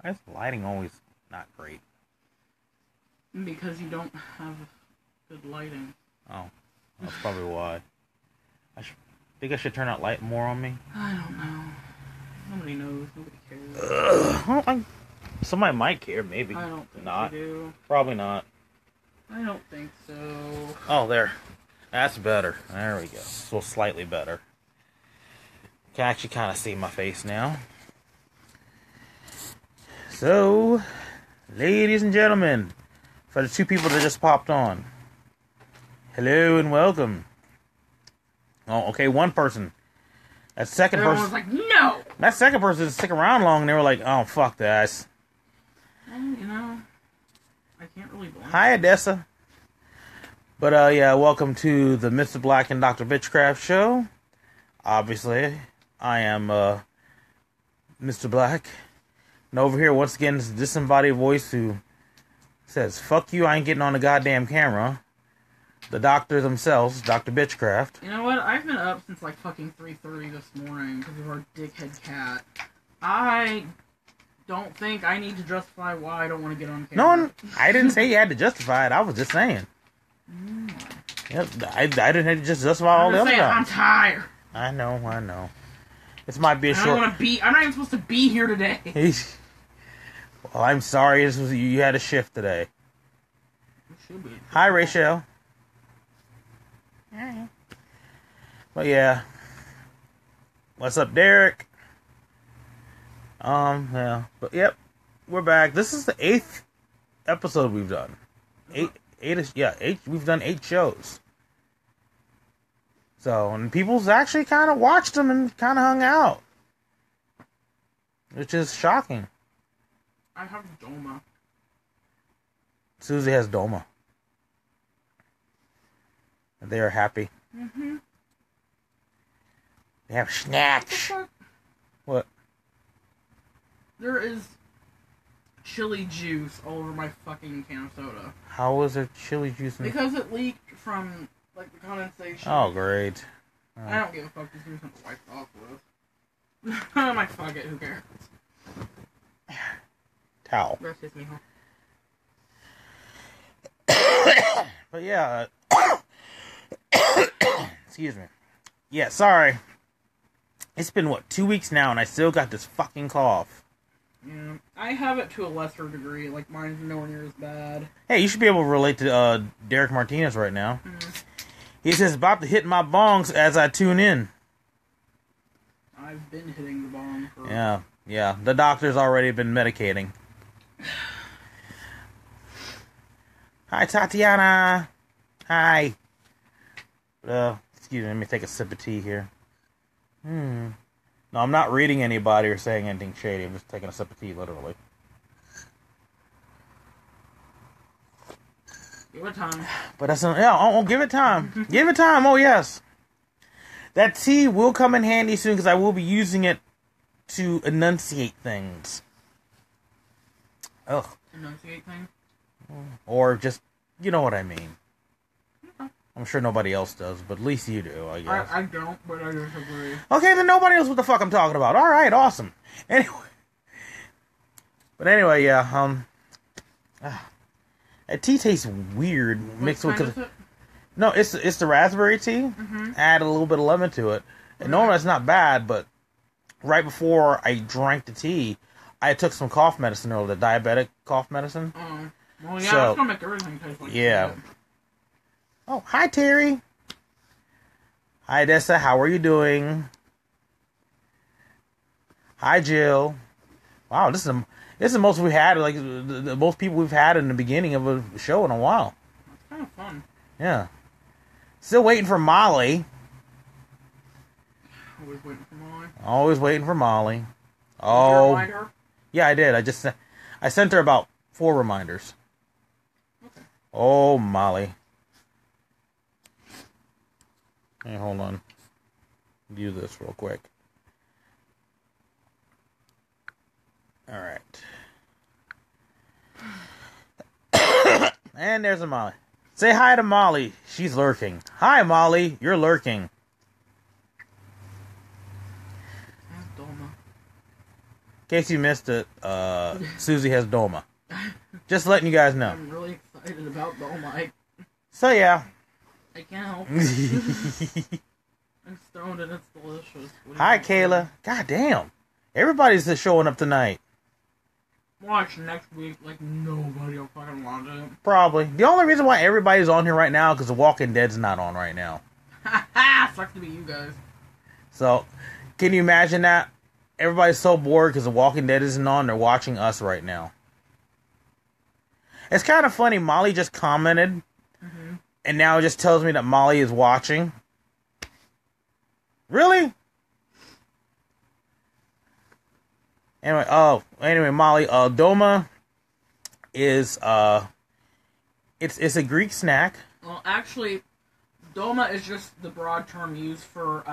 Why is the lighting always not great? Because you don't have good lighting. Oh, that's probably why. Think I should turn that light more on me? I don't know. Nobody knows. Nobody cares. Well, somebody might care, maybe. I don't think not. they do. Probably not. I don't think so. Oh, there. That's better. There we go. So slightly better. Can actually kind of see my face now. So, ladies and gentlemen, for the two people that just popped on, hello and welcome. Oh, okay, one person. That second Everyone person was like, no! That second person didn't stick around long, and they were like, oh, fuck this. Well, you know, I can't really blame Hi, Odessa. But, yeah, welcome to the Mr. Blak and Dr. Bitchcraft show. Obviously, I am, Mr. Blak. And over here, once again, is a disembodied voice who says, fuck you, I ain't getting on the goddamn camera. The doctor themselves, Dr. Bitchcraft. You know what? I've been up since like fucking 3:30 this morning because of our dickhead cat. I don't think I need to justify why I don't want to get on camera. No, I didn't say you had to justify it. I was just saying. Yep, I didn't have to just justify all the other stuff. I'm tired. I know. This might be a I short... don't want to be... I'm not even supposed to be here today. Well, I'm sorry. You had a shift today. Hi, Rachel. Hi. But yeah. What's up, Derek? Yeah. But yep. We're back. This is the 8th episode we've done. Eight. We've done 8 shows. So, and people's actually kind of watched them and kind of hung out. Which is shocking. I have Doma. Susie has Doma. And they are happy. Mm-hmm. They have snacks. What? There is chili juice all over my fucking can of soda. How was there chili juice in Because it leaked from, like, the condensation. Oh, great. I don't give a fuck. This is something to wipe it off with. I'm like, fuck it. Who cares? Towel. Rest is me, huh? But yeah. Excuse me. Yeah, sorry. It's been, 2 weeks now, and I still got this fucking cough. Yeah, I have it to a lesser degree. Like, mine's nowhere near as bad. Hey, you should be able to relate to Derek Martinez right now. He says, about to hit my bongs as I tune in. I've been hitting the bong for... Yeah. The doctor's already been medicating. Hi, Tatiana. Hi. Excuse me, let me take a sip of tea here. No, I'm not reading anybody or saying anything shady. I'm just taking a sip of tea, literally. Give it time. But that's give it time. Give it time. Oh yes, that tea will come in handy soon because I will be using it to enunciate things. Ugh. Enunciate things? Or just, you know what I mean. Okay. I'm sure nobody else does, but at least you do, I guess. I don't, but I disagree. Okay, then nobody knows what the fuck I'm talking about. All right, awesome. Anyway, yeah. That tea tastes weird mixed with. No, it's the raspberry tea. Mm-hmm. Add a little bit of lemon to it, and normally it's not bad. But right before I drank the tea, I took some cough medicine earlier, the diabetic cough medicine. Well, yeah, that's gonna make everything taste like yeah. Shit. Oh, hi Terry. Hi Dessa, how are you doing? Hi Jill. Wow, this is the most we've had, like the most people we've had in the beginning of a show in a while. That's kind of fun. Yeah. Still waiting for Molly. Always waiting for Molly. Always waiting for Molly. Oh. Did you remind her? Yeah, I did. I sent her about 4 reminders. Okay. Oh, Molly. Hey, hold on. View this real quick. All right. And there's a Molly. Say hi to Molly. She's lurking. Hi, Molly. You're lurking. case you missed it, Susie has Doma. Just letting you guys know. I'm really excited about Doma. So yeah. I can't help it. I'm stoned and it's delicious. Hi, Kayla. God damn. Everybody's just showing up tonight. Watch next week, like nobody will fucking watch it. Probably. The only reason why everybody's on here right now is because The Walking Dead's not on right now. Ha! Sucks to be you guys. So, can you imagine that? Everybody's so bored because The Walking Dead isn't on. They're watching us right now. It's kind of funny. Molly just commented, and now it just tells me that Molly is watching. Really? Anyway, Molly, Doma is, it's a Greek snack. Well, actually, Doma is just the broad term used for,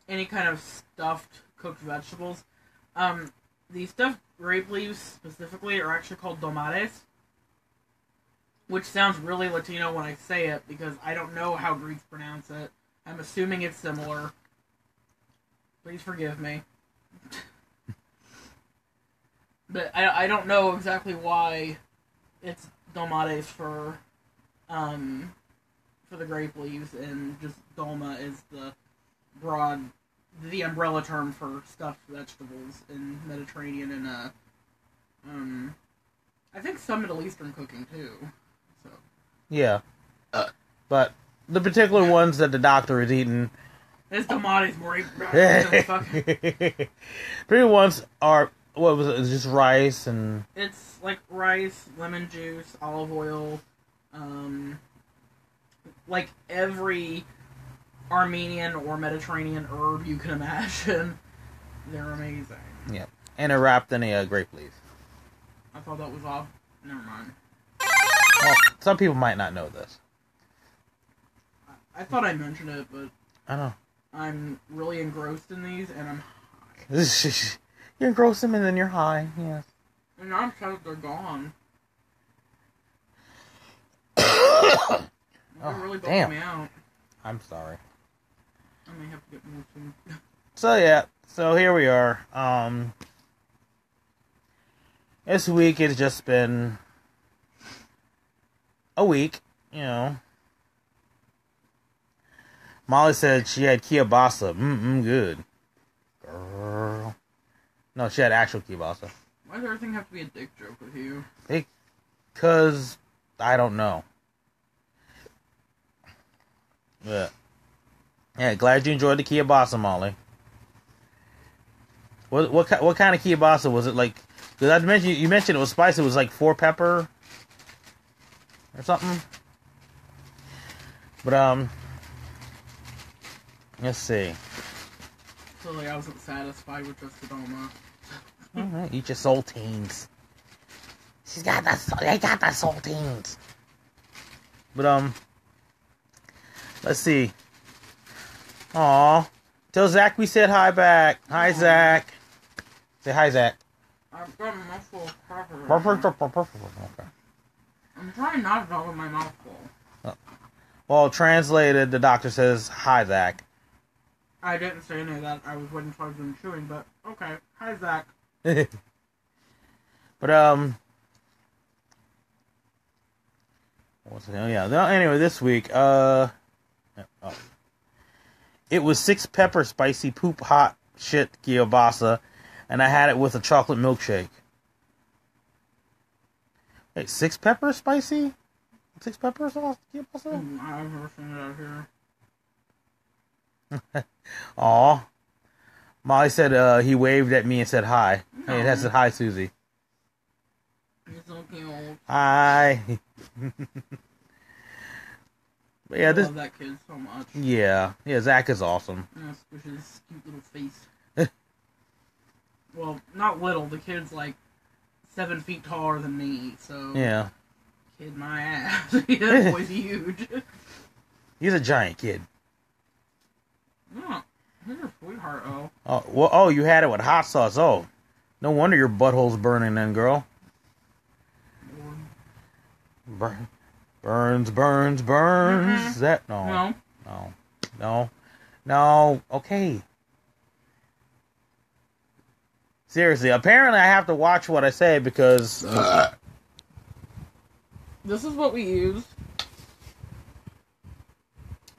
any kind of stuffed cooked vegetables. The stuffed grape leaves, specifically, are actually called domates, which sounds really Latino when I say it, because I don't know how Greeks pronounce it. I'm assuming it's similar. Please forgive me. But I don't know exactly why it's domates for the grape leaves, and just dolma is the umbrella term for stuffed vegetables in Mediterranean and I think some Middle Eastern cooking too. So yeah, but the particular ones that the doctor is eating, it's tomates, more. Pretty ones are. What was it? It's just rice and... It's like rice, lemon juice, olive oil, like every Armenian or Mediterranean herb you can imagine. They're amazing. Yeah. And they're wrapped in a grape leaf. I thought that was off. Never mind. Well, some people might not know this. I thought I mentioned it, but... I know. I'm really engrossed in these, and I'm high. You engross them and then you're high, yes. And I'm sad they're gone. Oh, really damn. Me out. I'm sorry. I may have to get more soon. So yeah, so here we are. This week has just been a week, you know. Molly said she had kielbasa. Good. Girl. No, she had actual kielbasa. Why does everything have to be a dick joke with you? Because I don't know. But yeah, glad you enjoyed the kielbasa, Molly. What kind of kielbasa was it? Like, because you mentioned it was spicy. It was like 4 pepper or something. But let's see. So like I wasn't satisfied with just the Doma. Alright, eat your saltines. They got the saltines. But let's see. Aw. Tell Zach we said hi back. Hi, Zach. Say hi, Zach. I've got a mouthful of crackers. Okay. I'm trying not to talk with my mouth full. Well, translated, the doctor says hi, Zach. I didn't say any of that. I was waiting until I was done chewing, but okay. Hi, Zach. But anyway, this week, it was 6 pepper spicy poop hot shit kielbasa, and I had it with a chocolate milkshake. Wait, 6 pepper spicy? 6 pepper sauce kielbasa? I've never seen it out here. Aw. Molly said he waved at me and said hi. No. Hey, that said hi, Susie. You're so cute. Hi. But yeah, I love that kid so much. Yeah, Zach is awesome. Yeah, especially his cute little face. Well, not little. The kid's like 7 feet taller than me, so... Yeah. Kid my ass. That boy's huge. He's a giant kid. Yeah, he's a sweetheart, You had it with hot sauce. Oh, no wonder your butthole's burning then, girl. Burns. Mm-hmm. That no. Okay. Seriously, apparently I have to watch what I say because... This is what we used.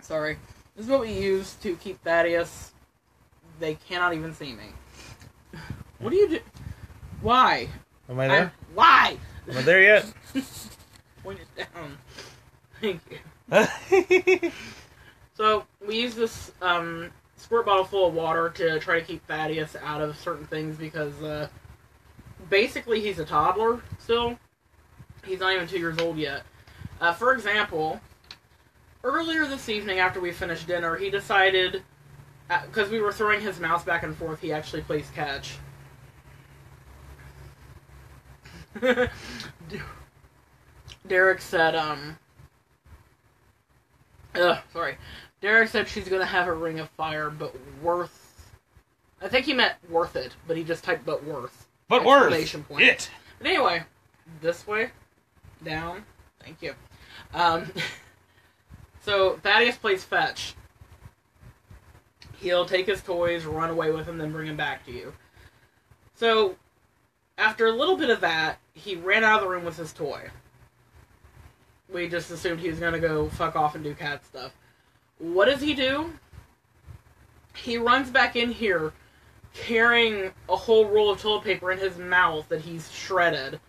Sorry. This is what we use to keep Thaddeus. They cannot even see me. What do you do? Why? Am I there? Why? Am I there yet? Point it down. Thank you. So, we use this squirt bottle full of water to try to keep Thaddeus out of certain things because basically he's a toddler still. He's not even 2 years old yet. For example, earlier this evening after we finished dinner, he decided, because we were throwing his mouse back and forth, he actually plays catch. Derek said, Derek said she's gonna have a ring of fire, but worth... I think he meant worth it, but he just typed but worth. But worth it. But anyway, this way, down, thank you. So, Thaddeus plays fetch. He'll take his toys, run away with them, then bring them back to you. So, after a little bit of that, he ran out of the room with his toy. We just assumed he was going to go fuck off and do cat stuff. What does he do? He runs back in here, carrying a whole roll of toilet paper in his mouth that he's shredded,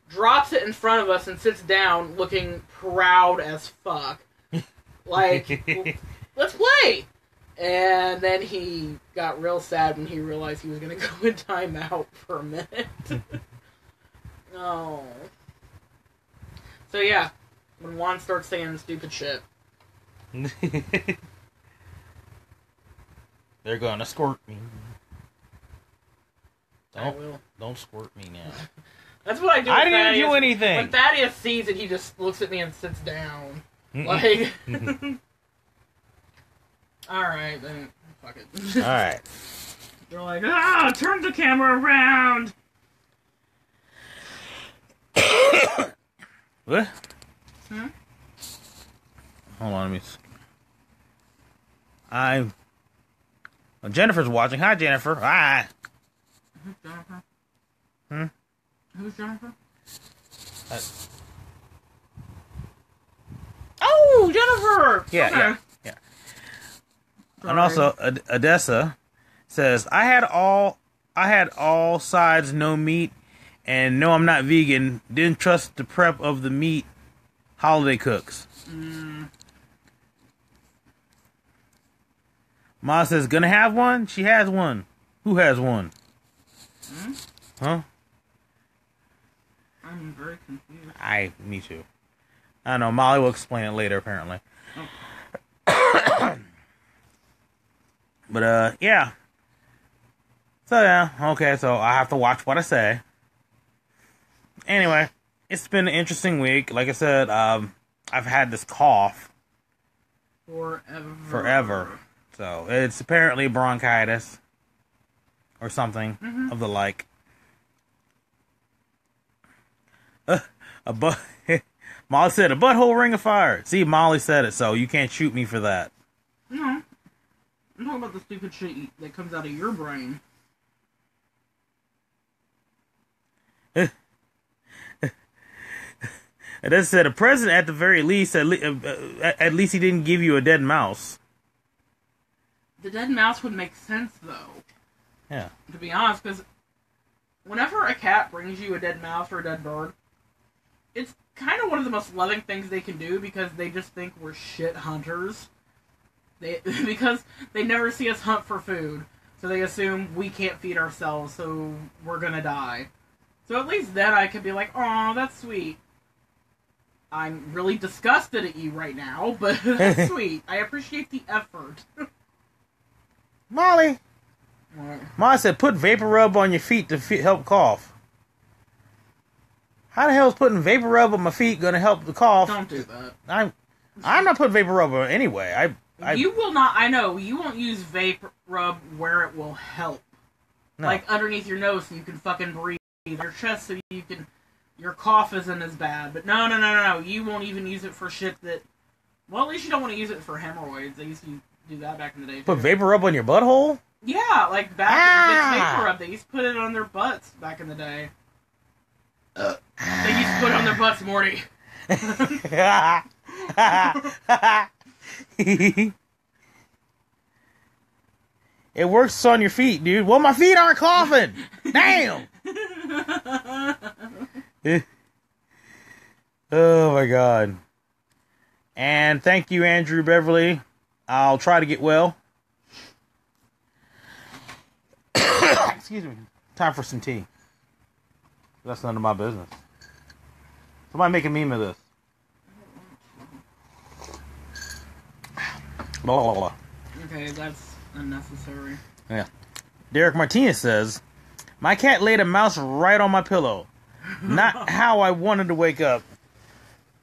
drops it in front of us and sits down looking proud as fuck. Like, let's play! And then he got real sad when he realized he was going to go in timeout for a minute. Oh. So yeah, when Juan starts saying stupid shit. They're gonna squirt me. I will. Don't squirt me now. That's what I do with I didn't Thaddeus. do anything. When Thaddeus sees it, he just looks at me and sits down. Like... Alright, then. Fuck it. Alright. They're like, turn the camera around! What? Hmm? Hold on, let me... Jennifer's watching. Hi, Jennifer. Hi. Who's Jennifer? Hmm? Who's Jennifer? Oh, Jennifer! Yeah, okay. yeah. And also, Odessa says, I had all sides, no meat, and no, I'm not vegan. Didn't trust the prep of the meat holiday cooks. Ma says, gonna have one? She has one. Who has one? Huh? I'm very confused. Me too. I don't know. Molly will explain it later, apparently. Oh. But, yeah. So, yeah. Okay, so I have to watch what I say. Anyway, it's been an interesting week. Like I said, I've had this cough. Forever. So, it's apparently bronchitis. Or something of the like. Molly said, a butthole ring of fire. See, Molly said it, so you can't shoot me for that. No. I'm talking about the stupid shit that comes out of your brain. It does said, a present at the very least, at least he didn't give you a dead mouse. The dead mouse would make sense, though. Yeah. To be honest, because whenever a cat brings you a dead mouse or a dead bird, it's kind of one of the most loving things they can do because they just think we're shit hunters. Because they never see us hunt for food, so they assume we can't feed ourselves, so we're gonna die. So at least then I could be like, "Aw, that's sweet." I'm really disgusted at you right now, but that's sweet. I appreciate the effort. Molly! What? Molly said, put vapor rub on your feet to help cough. How the hell is putting vapor rub on my feet gonna help the cough? Don't do that. I'm not putting vapor rub on anyway. You will not. I know you won't use vapor rub where it will help, No. like underneath your nose so you can fucking breathe, your chest so you can. Your cough isn't as bad. But no. You won't even use it for shit that. Well, at least you don't want to use it for hemorrhoids. They used to do that back in the day. Put vapor rub on your butthole? Yeah, like back in Vapor Rub, they used to put it on their butts back in the day. They used to put it on their butts, Morty. It works on your feet, dude. Well, my feet aren't coughing. Damn. Oh my god. And thank you, Andrew Beverly. I'll try to get well. Excuse me. Time for some tea. That's none of my business. Somebody make a meme of this. Blah, blah, blah. Okay, that's unnecessary. Yeah. Derek Martinez says, my cat laid a mouse right on my pillow. Not how I wanted to wake up.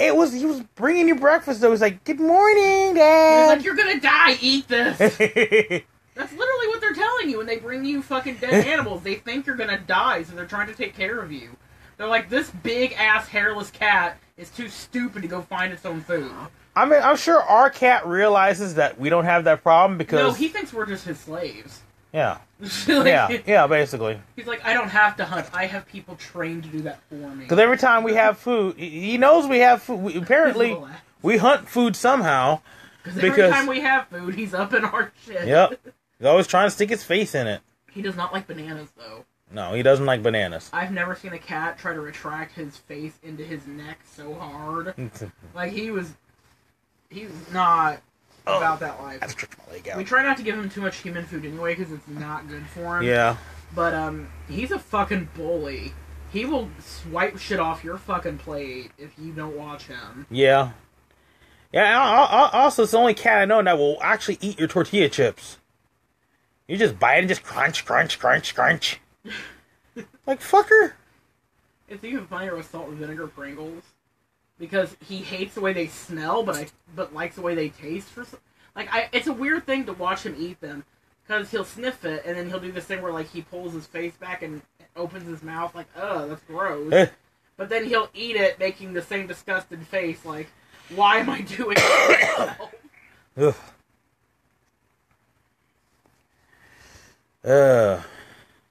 He was bringing you breakfast though. He was like, good morning, Dad. He was like, you're gonna die, eat this. That's literally what they're telling you when they bring you fucking dead animals. They think you're gonna die, so they're trying to take care of you. They're like, this big-ass hairless cat is too stupid to go find its own food. I mean, I'm sure our cat realizes that we don't have that problem because... No, he thinks we're just his slaves. Yeah. Like, yeah, basically. He's like, I don't have to hunt. I have people trained to do that for me. Because every time we have food, he knows we have food. Apparently, we hunt food somehow. Because every time we have food, he's up in our shit. Yep. He's always trying to stick his face in it. He does not like bananas, though. No, he doesn't like bananas. I've never seen a cat try to retract his face into his neck so hard. Like, he's not about that life. I stretched my leg out. We try not to give him too much human food anyway, because it's not good for him. Yeah. But, he's a fucking bully. He will swipe shit off your fucking plate if you don't watch him. Yeah. Yeah, also, it's the only cat I know that will actually eat your tortilla chips. You just bite and just crunch, crunch, crunch, crunch. Like, fucker. It's even funnier with salt and vinegar Pringles. Because he hates the way they smell, but likes the way they taste. It's a weird thing to watch him eat them. Because he'll sniff it, and then he'll do this thing where, like, he pulls his face back and opens his mouth, like, ugh, that's gross. But then he'll eat it, making the same disgusted face, like, why am I doing this? Ugh.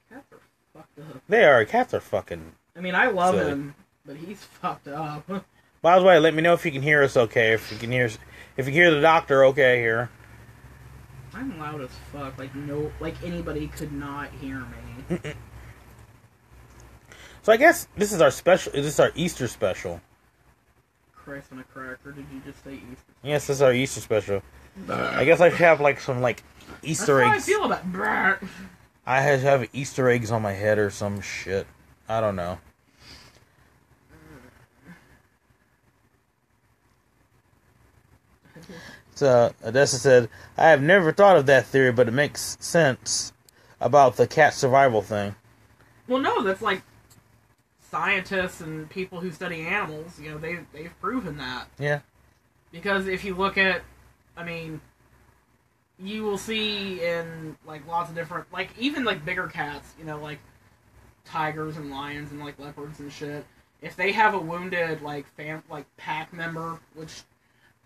Cats are fucked up. They are. Cats are fucking... I mean, I love silly. him, but he's fucked up. By the way, let me know if you can hear us okay. If you can hear the doctor okay here. I'm loud as fuck. Like anybody could not hear me. So I guess this is our special. This is our Easter special. Christ on a cracker. Did you just say Easter? Yes, this is our Easter special. I guess I should have like some like Easter That's eggs. How I feel about brr. I have Easter eggs on my head or some shit. I don't know. So Odessa said, I have never thought of that theory, but it makes sense about the cat survival thing. Well, no, that's like scientists and people who study animals. You know, they've proven that. Yeah. Because if you look at, I mean, you will see in like lots of different, like even like bigger cats. You know, like tigers and lions and like leopards and shit. If they have a wounded like pack member, which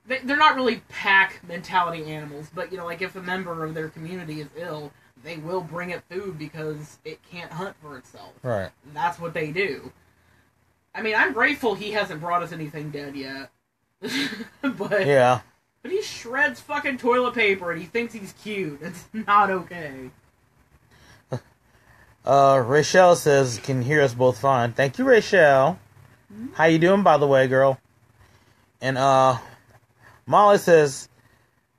they're not really pack mentality animals, but you know, like if a member of their community is ill, they will bring it food because it can't hunt for itself. Right. That's what they do. I mean, I'm grateful he hasn't brought us anything dead yet. But yeah. But he shreds fucking toilet paper and he thinks he's cute. It's not okay. Rachel says, can hear us both fine. Thank you, Rachel. Mm-hmm. How you doing, by the way, girl? And, Molly says,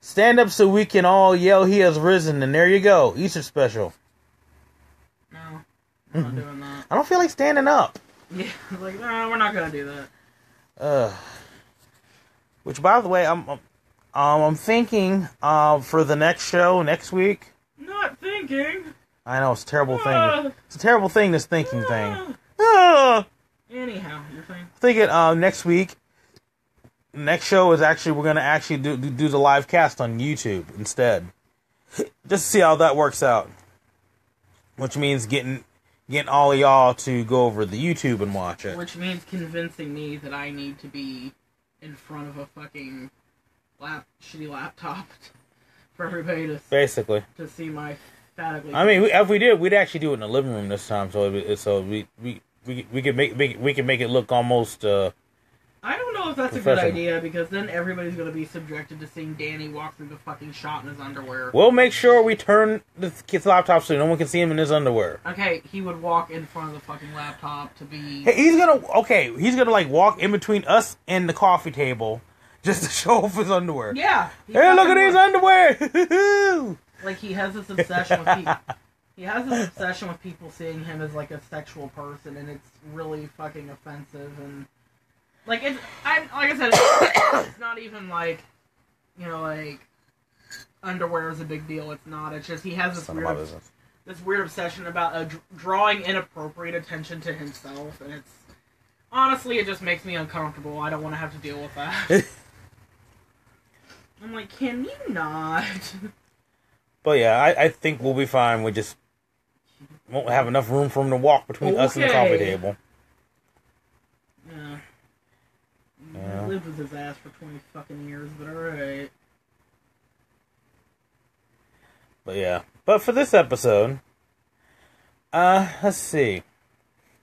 stand up so we can all yell he has risen, and there you go. Easter special. No, I'm not doing that. I don't feel like standing up. Yeah, like, no, we're not gonna do that. Which, by the way, I'm thinking, for the next show, next week. Not thinking. I know, it's a terrible thing. It's a terrible thing, this thinking thing. Anyhow, you're saying? Thinking, next week, next show is actually, we're going to actually do the live cast on YouTube instead. Just to see how that works out. Which means getting all of y'all to go over the YouTube and watch it. Which means convincing me that I need to be in front of a fucking shitty laptop for everybody to basically to see my emphatically. I mean, if we did, we'd actually do it in the living room this time, so we can make it look almost. I don't know if that's a good idea, because then everybody's going to be subjected to seeing Danny walk through the fucking shop in his underwear. We'll make sure we turn the kid's laptop so no one can see him in his underwear. Okay, he would walk in front of the fucking laptop to be... Hey, he's gonna like walk in between us and the coffee table just to show off his underwear. Yeah. Hey, look at his underwear! Like, he has this obsession with people... He has this obsession with people seeing him as, like, a sexual person, and it's really fucking offensive, and... Like, like I said, it's not even, like, you know, like, underwear is a big deal. It's not. It's just he has this weird obsession about drawing inappropriate attention to himself, and it's... Honestly, it just makes me uncomfortable. I don't want to have to deal with that. I'm like, can you not? But yeah, I think we'll be fine. We just won't have enough room for him to walk between us and the coffee table. Yeah. I lived with his ass for 20 fucking years, but alright. But yeah. But for this episode, let's see.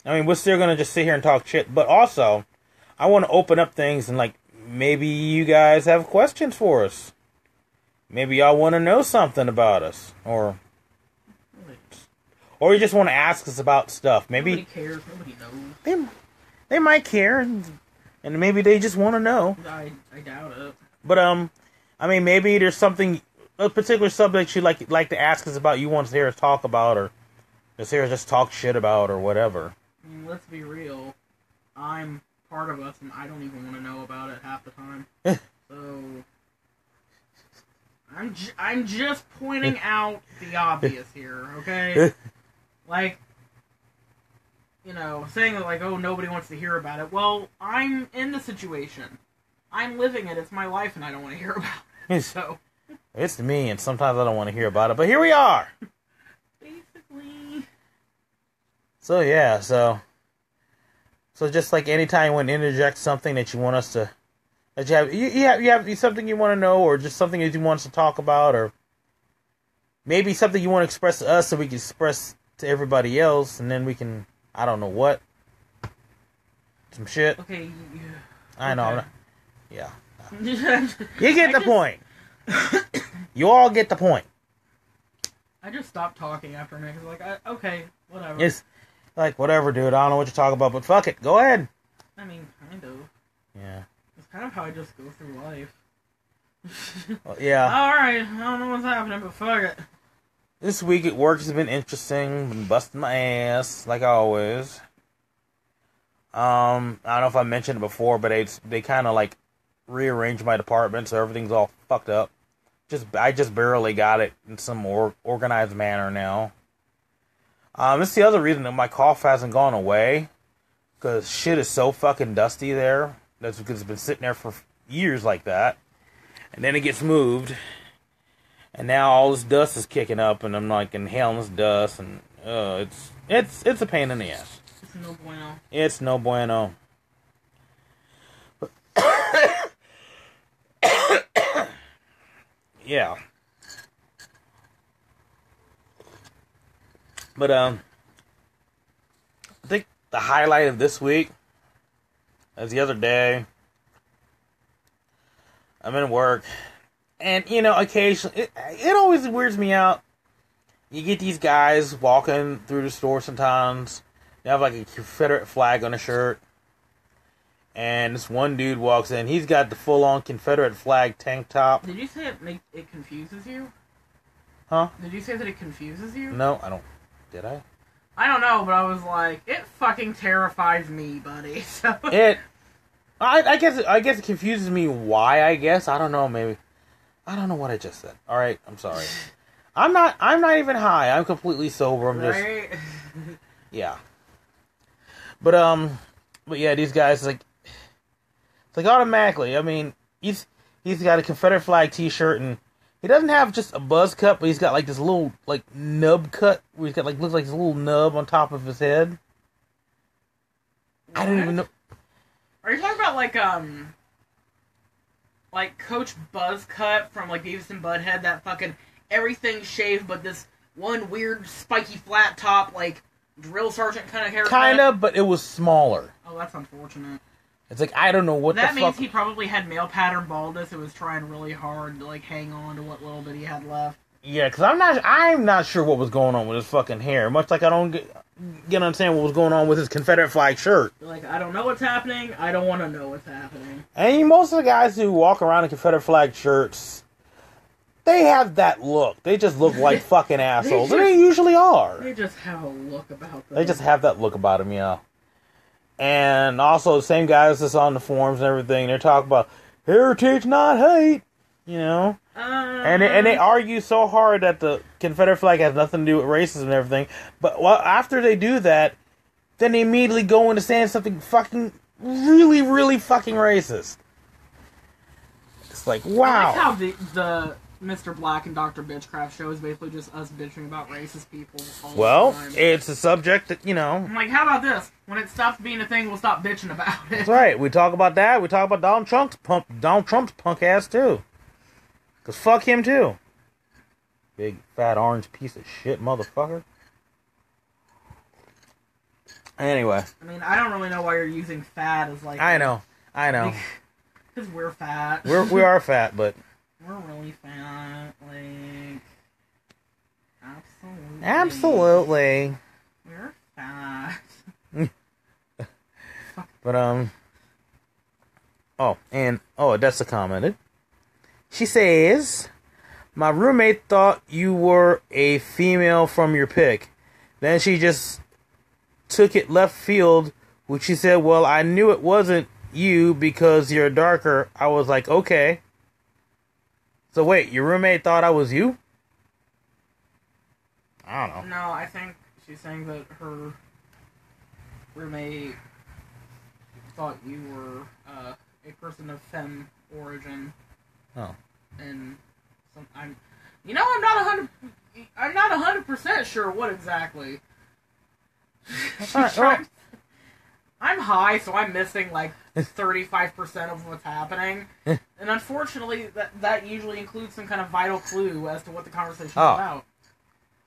I mean, we're still gonna just sit here and talk shit, but also, I want to open up things and, like, maybe you guys have questions for us. Maybe y'all want to know something about us, or you just want to ask us about stuff. Maybe nobody cares. Nobody knows. They might care, and maybe they just want to know. I doubt it. But I mean, maybe there's a particular subject you'd like to ask us about. You want to hear us talk about, or just hear us just talk shit about, or whatever. I mean, let's be real. I'm part of us, and I don't even want to know about it half the time. So I'm just pointing out the obvious here, okay? Like, you know, saying that, like, oh, nobody wants to hear about it. Well, I'm in the situation. I'm living it. It's my life, and I don't want to hear about it. So it's me, and sometimes I don't want to hear about it. But here we are. Basically. So yeah, so just like anytime you want to interject something that you want us to, that you have something you want to know, or just something that you want us to talk about, or maybe something you want to express to us so we can express to everybody else, and then we can, I don't know what, some shit. Okay. I know. Okay. Yeah. You get the point. You all get the point. I just stopped talking after a minute. Like, okay, whatever. It's like, whatever, dude. I don't know what you're talking about, but fuck it. Go ahead. I mean, kind of. Yeah. It's kind of how I just go through life. Well, yeah. Alright, I don't know what's happening, but fuck it. This week at work has been interesting. Been busting my ass, like always. I don't know if I mentioned it before, but they kind of like rearranged my department, so everything's all fucked up. I just barely got it in some organized manner now. This is the other reason that my cough hasn't gone away, because shit is so fucking dusty there. That's because it's been sitting there for years like that, and then it gets moved, and now all this dust is kicking up, and I'm like inhaling this dust, and it's a pain in the ass. It's no bueno. It's no bueno. Yeah. But, I think the highlight of this week is the other day. I'm in work. And, you know, occasionally, it always weirds me out. You get these guys walking through the store sometimes. They have like a Confederate flag on a shirt. And this one dude walks in. He's got the full-on Confederate flag tank top. Did you say it confuses you? Huh? Did you say that it confuses you? No, I don't. Did I? I don't know, but I was like, it fucking terrifies me, buddy. So I guess it confuses me. Why? I guess I don't know. Maybe I don't know what I just said. All right, I'm sorry. I'm not even high. I'm completely sober. I'm just yeah. But yeah, these guys like automatically. I mean, he's got a Confederate flag T-shirt, and he doesn't have just a buzz cut, but he's got like this little like nub cut where he's got like looks like this little nub on top of his head. What? I don't even know. Are you talking about like Coach Buzz Cut from like Beavis and Butthead? That fucking everything shaved, but this one weird spiky flat top, like, drill sergeant kind of haircut? Kinda, but it was smaller. Oh, that's unfortunate. It's like, I don't know what that the fuck... That means he probably had male pattern baldness and was trying really hard to, like, hang on to what little bit he had left. Yeah, because I'm not sure what was going on with his fucking hair. Much like I don't get understand what was going on with his Confederate flag shirt. Like, I don't know what's happening. I don't want to know what's happening. And most of the guys who walk around in Confederate flag shirts, they have that look. They just look like fucking assholes. And they usually are. They just have a look about them. They just have that look about them, yeah. And also, the same guys that's on the forums and everything, they're talking about heritage, not hate. You know? And they argue so hard that the Confederate flag has nothing to do with racism and everything. But after they do that, then they immediately go into saying something fucking really, really fucking racist. It's like, wow. I like how the Mr. Blak and Dr. Bitchcraft show is basically just us bitching about racist people all the time. It's a subject that, you know... I'm like, how about this? When it stops being a thing, we'll stop bitching about it. That's right. We talk about that. We talk about Donald Trump's punk ass, too. Because fuck him, too. Big, fat, orange piece of shit motherfucker. Anyway. I mean, I don't really know why you're using fat as, like... I know. Because we're fat. We are fat, but... We're really fat, like... Absolutely. Absolutely. We're fat. But, Odessa commented. She says, my roommate thought you were a female from your pic. Then she just took it left field, which she said, well, I knew it wasn't you because you're darker. I was like, okay. So wait, your roommate thought I was you? I don't know. No, I think she's saying that her roommate thought you were a person of femme origin. Oh. And I'm not 100% sure what exactly. Right. I'm high, so I'm missing like 35% of what's happening, and unfortunately, that usually includes some kind of vital clue as to what the conversation is about.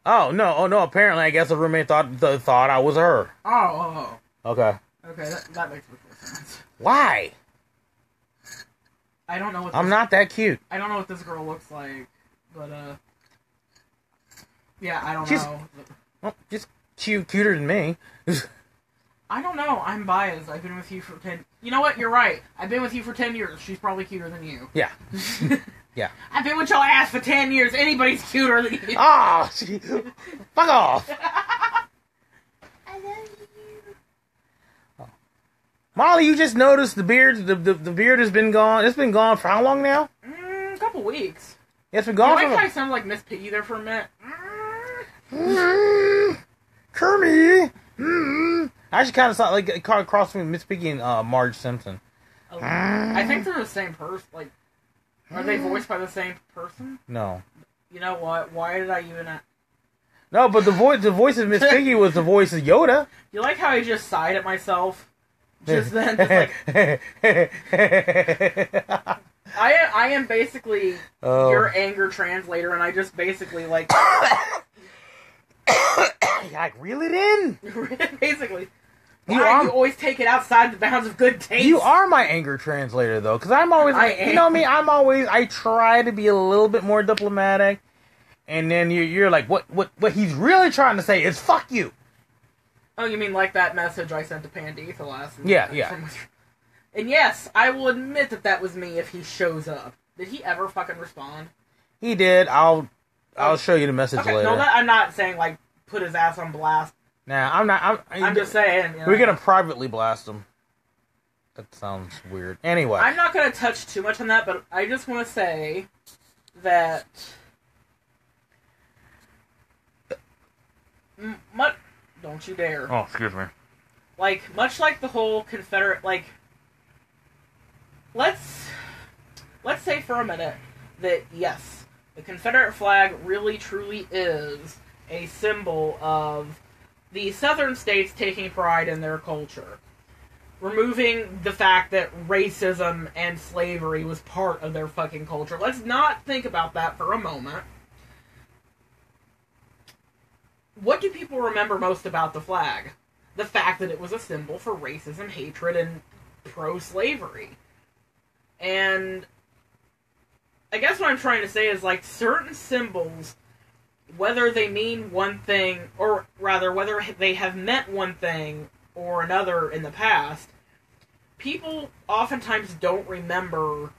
Oh no! Apparently, I guess the roommate thought I was her. Oh. Okay. Okay, that makes more sense. Why? I don't know what... I'm not that cute. I don't know what this girl looks like, but, yeah, I don't know. Well, just cuter than me. I don't know. I'm biased. I've been with you for 10... You know what? You're right. I've been with you for 10 years. She's probably cuter than you. Yeah. Yeah. I've been with your ass for 10 years. Anybody's cuter than you. Oh, fuck off. I love you. Oh. Molly, you just noticed the beard. The beard has been gone. It's been gone for how long now? A couple weeks. Yeah, it's been gone. You like how I sounded like Miss Piggy there for a minute. Kermie. I actually kind of saw like cross between Miss Piggy and Marge Simpson. Oh, I think they're the same person. Like, are they voiced by the same person? No. You know what? Why did I even... No, but the voice of Miss Piggy was the voice of Yoda. You like how I just sighed at myself? Just then, just like... I am basically your anger translator, and I just basically, like... Like, reel it in. Basically. You always take it outside the bounds of good taste. You are my anger translator, though, because I'm always... You know me, I try to be a little bit more diplomatic, and then you're like, what he's really trying to say is, fuck you. Oh, you mean like that message I sent to Panditha last night? Yeah. And yes, I will admit that was me if he shows up. Did he ever fucking respond? He did. I'll show you the message later. No, I'm not saying, like, put his ass on blast. Nah, I'm not. I'm just saying. You know, we're gonna privately blast him. That sounds weird. Anyway. I'm not gonna touch too much on that, but I just want to say that... Don't you dare. Oh, excuse me. Like, much like the whole Confederate, like... Let's say for a minute that, yes, the Confederate flag really, truly is a symbol of the southern states taking pride in their culture. Removing the fact that racism and slavery was part of their fucking culture. Let's not think about that for a moment. what do people remember most about the flag? The fact that it was a symbol for racism, hatred, and pro-slavery. And I guess what I'm trying to say is, like, certain symbols, whether they mean one thing, or rather, whether they have meant one thing or another in the past, people oftentimes don't remember,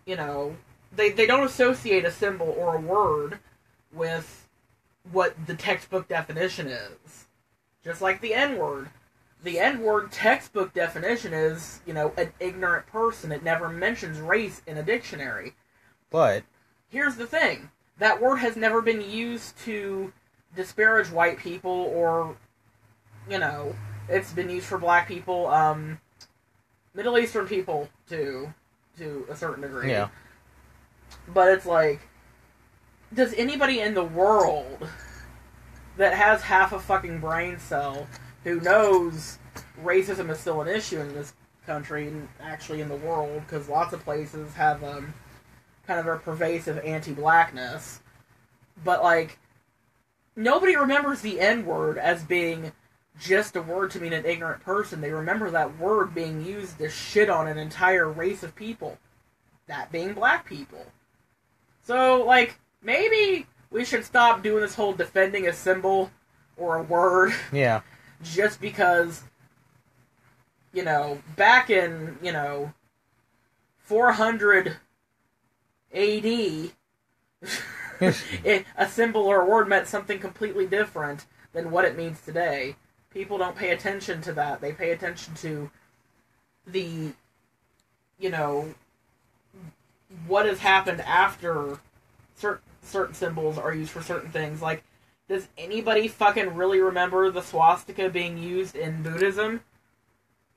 you know, they don't associate a symbol or a word with what the textbook definition is. Just like the N-word. The N-word textbook definition is, you know, an ignorant person. It never mentions race in a dictionary. But here's the thing. That word has never been used to disparage white people or, you know, it's been used for black people, Middle Eastern people, to a certain degree. Yeah. But it's like, does anybody in the world that has half a fucking brain cell who knows racism is still an issue in this country and actually in the world, because lots of places have kind of a pervasive anti-blackness, but like, nobody remembers the N-word as being just a word to mean an ignorant person. They remember that word being used to shit on an entire race of people, that being black people. So, like, maybe we should stop doing this whole defending a symbol or a word. Yeah. Just because, you know, back in, you know, 400 AD, a symbol or a word meant something completely different than what it means today. People don't pay attention to that. They pay attention to the, you know, what has happened after certain symbols are used for certain things. Like, does anybody fucking really remember the swastika being used in Buddhism?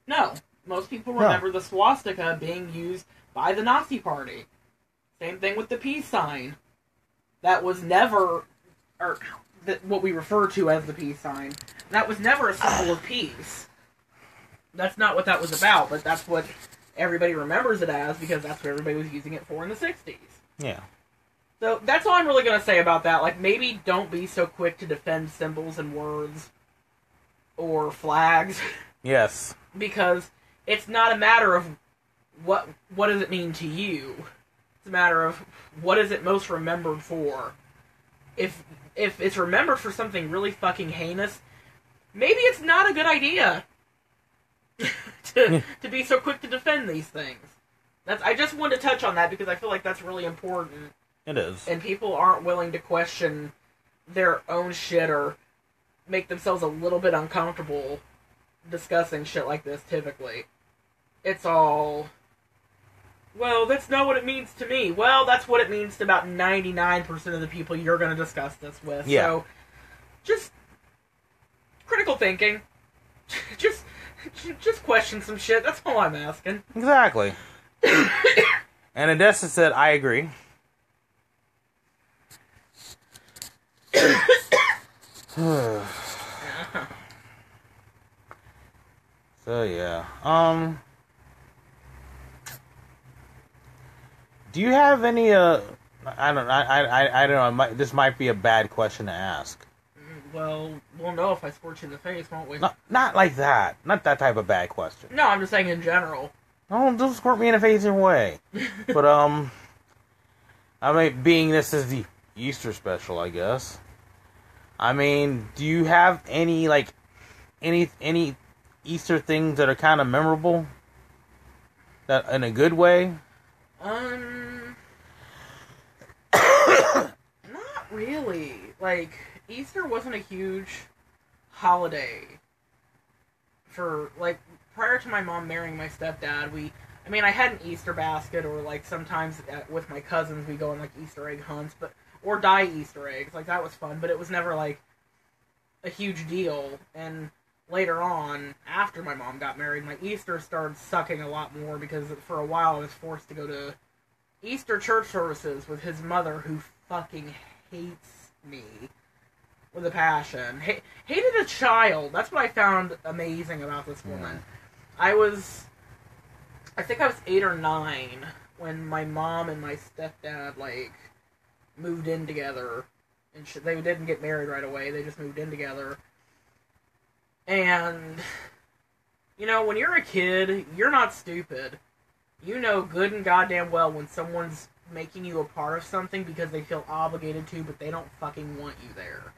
No. Most people remember the swastika being used by the Nazi Party. Same thing with the peace sign. That was never, or what we refer to as the peace sign, that was never a symbol of peace. That's not what that was about, but that's what everybody remembers it as, because that's what everybody was using it for in the 60s. Yeah. So that's all I'm really going to say about that. Like, maybe don't be so quick to defend symbols and words or flags. Yes. Because it's not a matter of what does it mean to you. It's a matter of what is it most remembered for. If it's remembered for something really fucking heinous, maybe it's not a good idea to be so quick to defend these things. I just wanted to touch on that because I feel like that's really important. It is. And people aren't willing to question their own shit or make themselves a little bit uncomfortable discussing shit like this, typically. It's all, well, that's not what it means to me. Well, that's what it means to about 99% of the people you're going to discuss this with. Yeah. So, just critical thinking. just question some shit. That's all I'm asking. Exactly. And Odessa said, I agree. So yeah. Do you have any I don't know, this might be a bad question to ask. Well, we'll know if I scorch you in the face, won't we? Not like that. Not that type of bad question. No, I'm just saying in general. Oh, don't squirt me in the face either way. But I mean, being this is the Easter special, I guess. I mean, do you have any, like, any Easter things that are kind of memorable? That, in a good way? Not really. Like, Easter wasn't a huge holiday for, like, prior to my mom marrying my stepdad, I had an Easter basket, or, like, sometimes with my cousins we go on, like, Easter egg hunts, or dye Easter eggs. Like, that was fun, but it was never, like, a huge deal. And later on, after my mom got married, my Easter started sucking a lot more, because for a while I was forced to go to Easter church services with his mother, who fucking hates me with a passion. Hated a child. That's what I found amazing about this woman. I think I was 8 or 9 when my mom and my stepdad, like, moved in together and shit. They didn't get married right away. They just moved in together. And, you know, when you're a kid, you're not stupid. You know good and goddamn well when someone's making you a part of something because they feel obligated to, but they don't fucking want you there.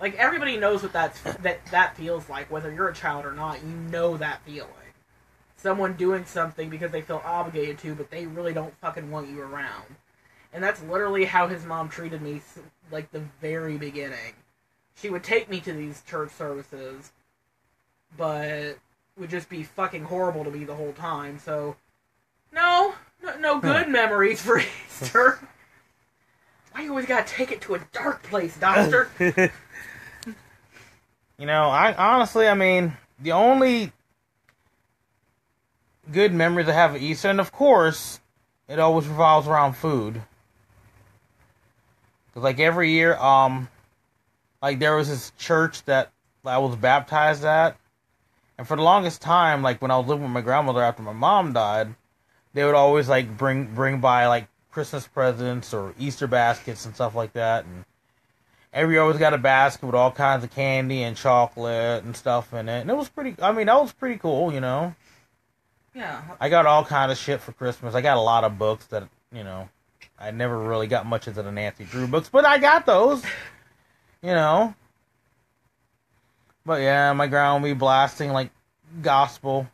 Like, everybody knows what that feels like, whether you're a child or not. You know that feeling. Someone doing something because they feel obligated to, but they really don't fucking want you around. And that's literally how his mom treated me, like, the very beginning. She would take me to these church services, but would just be fucking horrible to me the whole time, so... No good memories for Easter. Why you always gotta take it to a dark place, Doctor? You know, I mean, the only good memories I have of Easter, and of course, it always revolves around food. Cause like every year, like there was this church that I was baptized at, and for the longest time, like when I was living with my grandmother after my mom died, they would always like bring by like Christmas presents or Easter baskets and stuff like that, and every year always got a basket with all kinds of candy and chocolate and stuff in it, and it was pretty. I mean, that was pretty cool, you know. Yeah. I got all kind of shit for Christmas. I got a lot of books that, you know, I never really got much into the Nancy Drew books, but I got those, you know. But yeah, my grandma would be blasting like gospel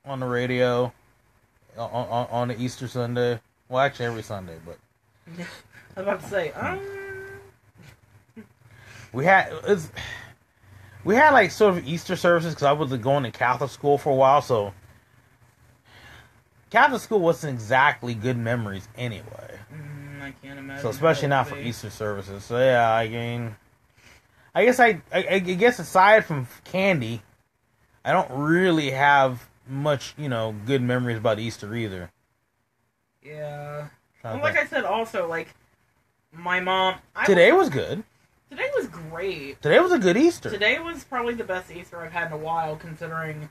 on the radio on the Easter Sunday. Well, actually every Sunday, but I was about to say, we had like sort of Easter services because I was going to Catholic school for a while, so Catholic school wasn't exactly good memories anyway. I can't imagine. So especially not for Easter services. So yeah, I mean, I guess aside from candy, I don't really have much, you know, good memories about Easter either. Yeah. Well, like I said, also, like, my mom... Today was good. Today was great. Today was a good Easter. Today was probably the best Easter I've had in a while, considering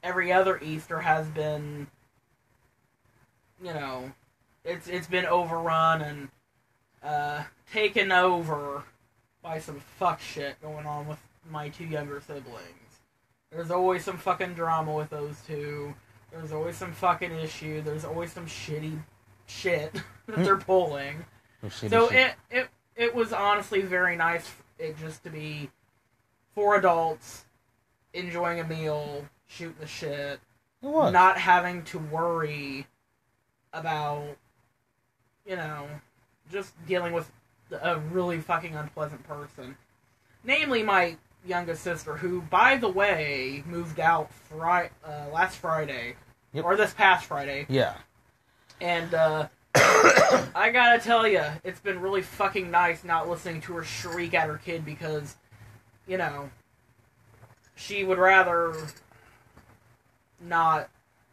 every other Easter has been, you know, it's been overrun and taken over by some fuck shit going on with my two younger siblings. There's always some fucking drama with those two. There's always some fucking issue. There's always some shitty shit that they're pulling. So it was honestly very nice it just to be 4 adults enjoying a meal, shooting the shit, not having to worry about, you know, just dealing with a really fucking unpleasant person. Namely my youngest sister, who, by the way, moved out last Friday. Yep. Or this past Friday. Yeah. And, I gotta tell you, it's been really fucking nice not listening to her shriek at her kid because, you know, she would rather not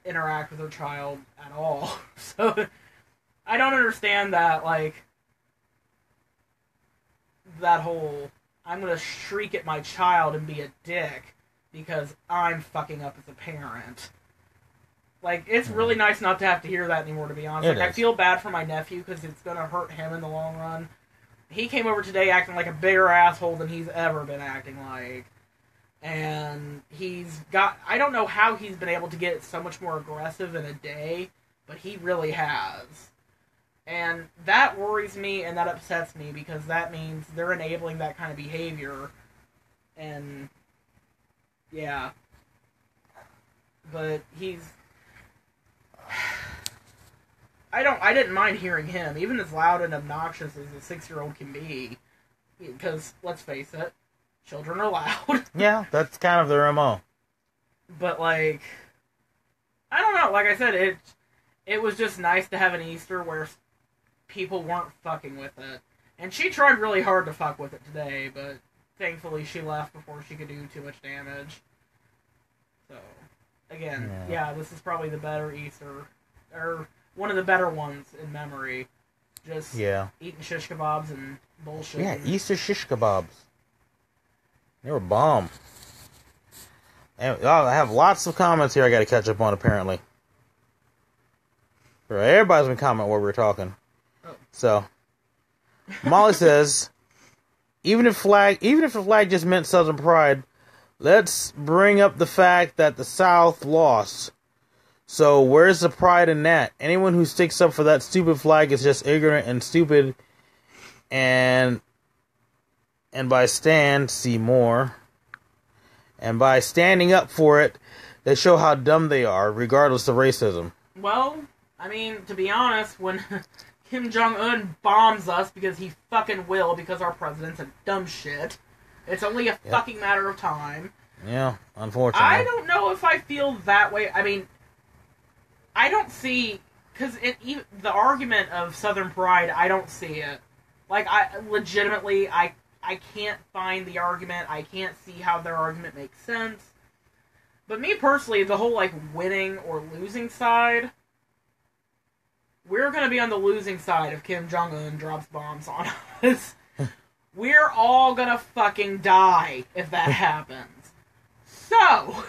interact with her child at all. So, I don't understand that, like, that whole, I'm gonna shriek at my child and be a dick because I'm fucking up as a parent. Like, it's really nice not to have to hear that anymore, to be honest. I feel bad for my nephew because it's going to hurt him in the long run. He came over today acting like a bigger asshole than he's ever been acting like. And he's got... I don't know how he's been able to get so much more aggressive in a day, but he really has. And that worries me and that upsets me because that means they're enabling that kind of behavior. And... yeah. But he's... I didn't mind hearing him, even as loud and obnoxious as a 6-year-old can be. Because, let's face it, children are loud. Yeah, that's kind of their MO. But, like, I don't know, like I said, it was just nice to have an Easter where people weren't fucking with it. And she tried really hard to fuck with it today, but thankfully she left before she could do too much damage. So... again, yeah, this is probably the better Easter, or one of the better ones in memory. Just eating shish kebabs and bullshit. Yeah, Easter shish kebabs. They were bomb. And I have lots of comments here I got to catch up on, apparently. Everybody's been commenting while we were talking. Oh. So, Molly says, even if the flag just meant Southern pride, let's bring up the fact that the South lost. So where's the pride in that? Anyone who sticks up for that stupid flag is just ignorant and stupid. And by see more. And by standing up for it, they show how dumb they are, regardless of racism. Well, I mean, to be honest, when Kim Jong-un bombs us, because he fucking will, because our president's a dumb shit, it's only a fucking matter of time. Yeah, unfortunately. I don't know if I feel that way. I mean, I don't see, because the argument of Southern pride, I don't see it. Like, I can't find the argument. I can't see how their argument makes sense. But me personally, the whole, like, winning or losing side, we're going to be on the losing side if Kim Jong-un drops bombs on us. We're all going to fucking die if that happens. So,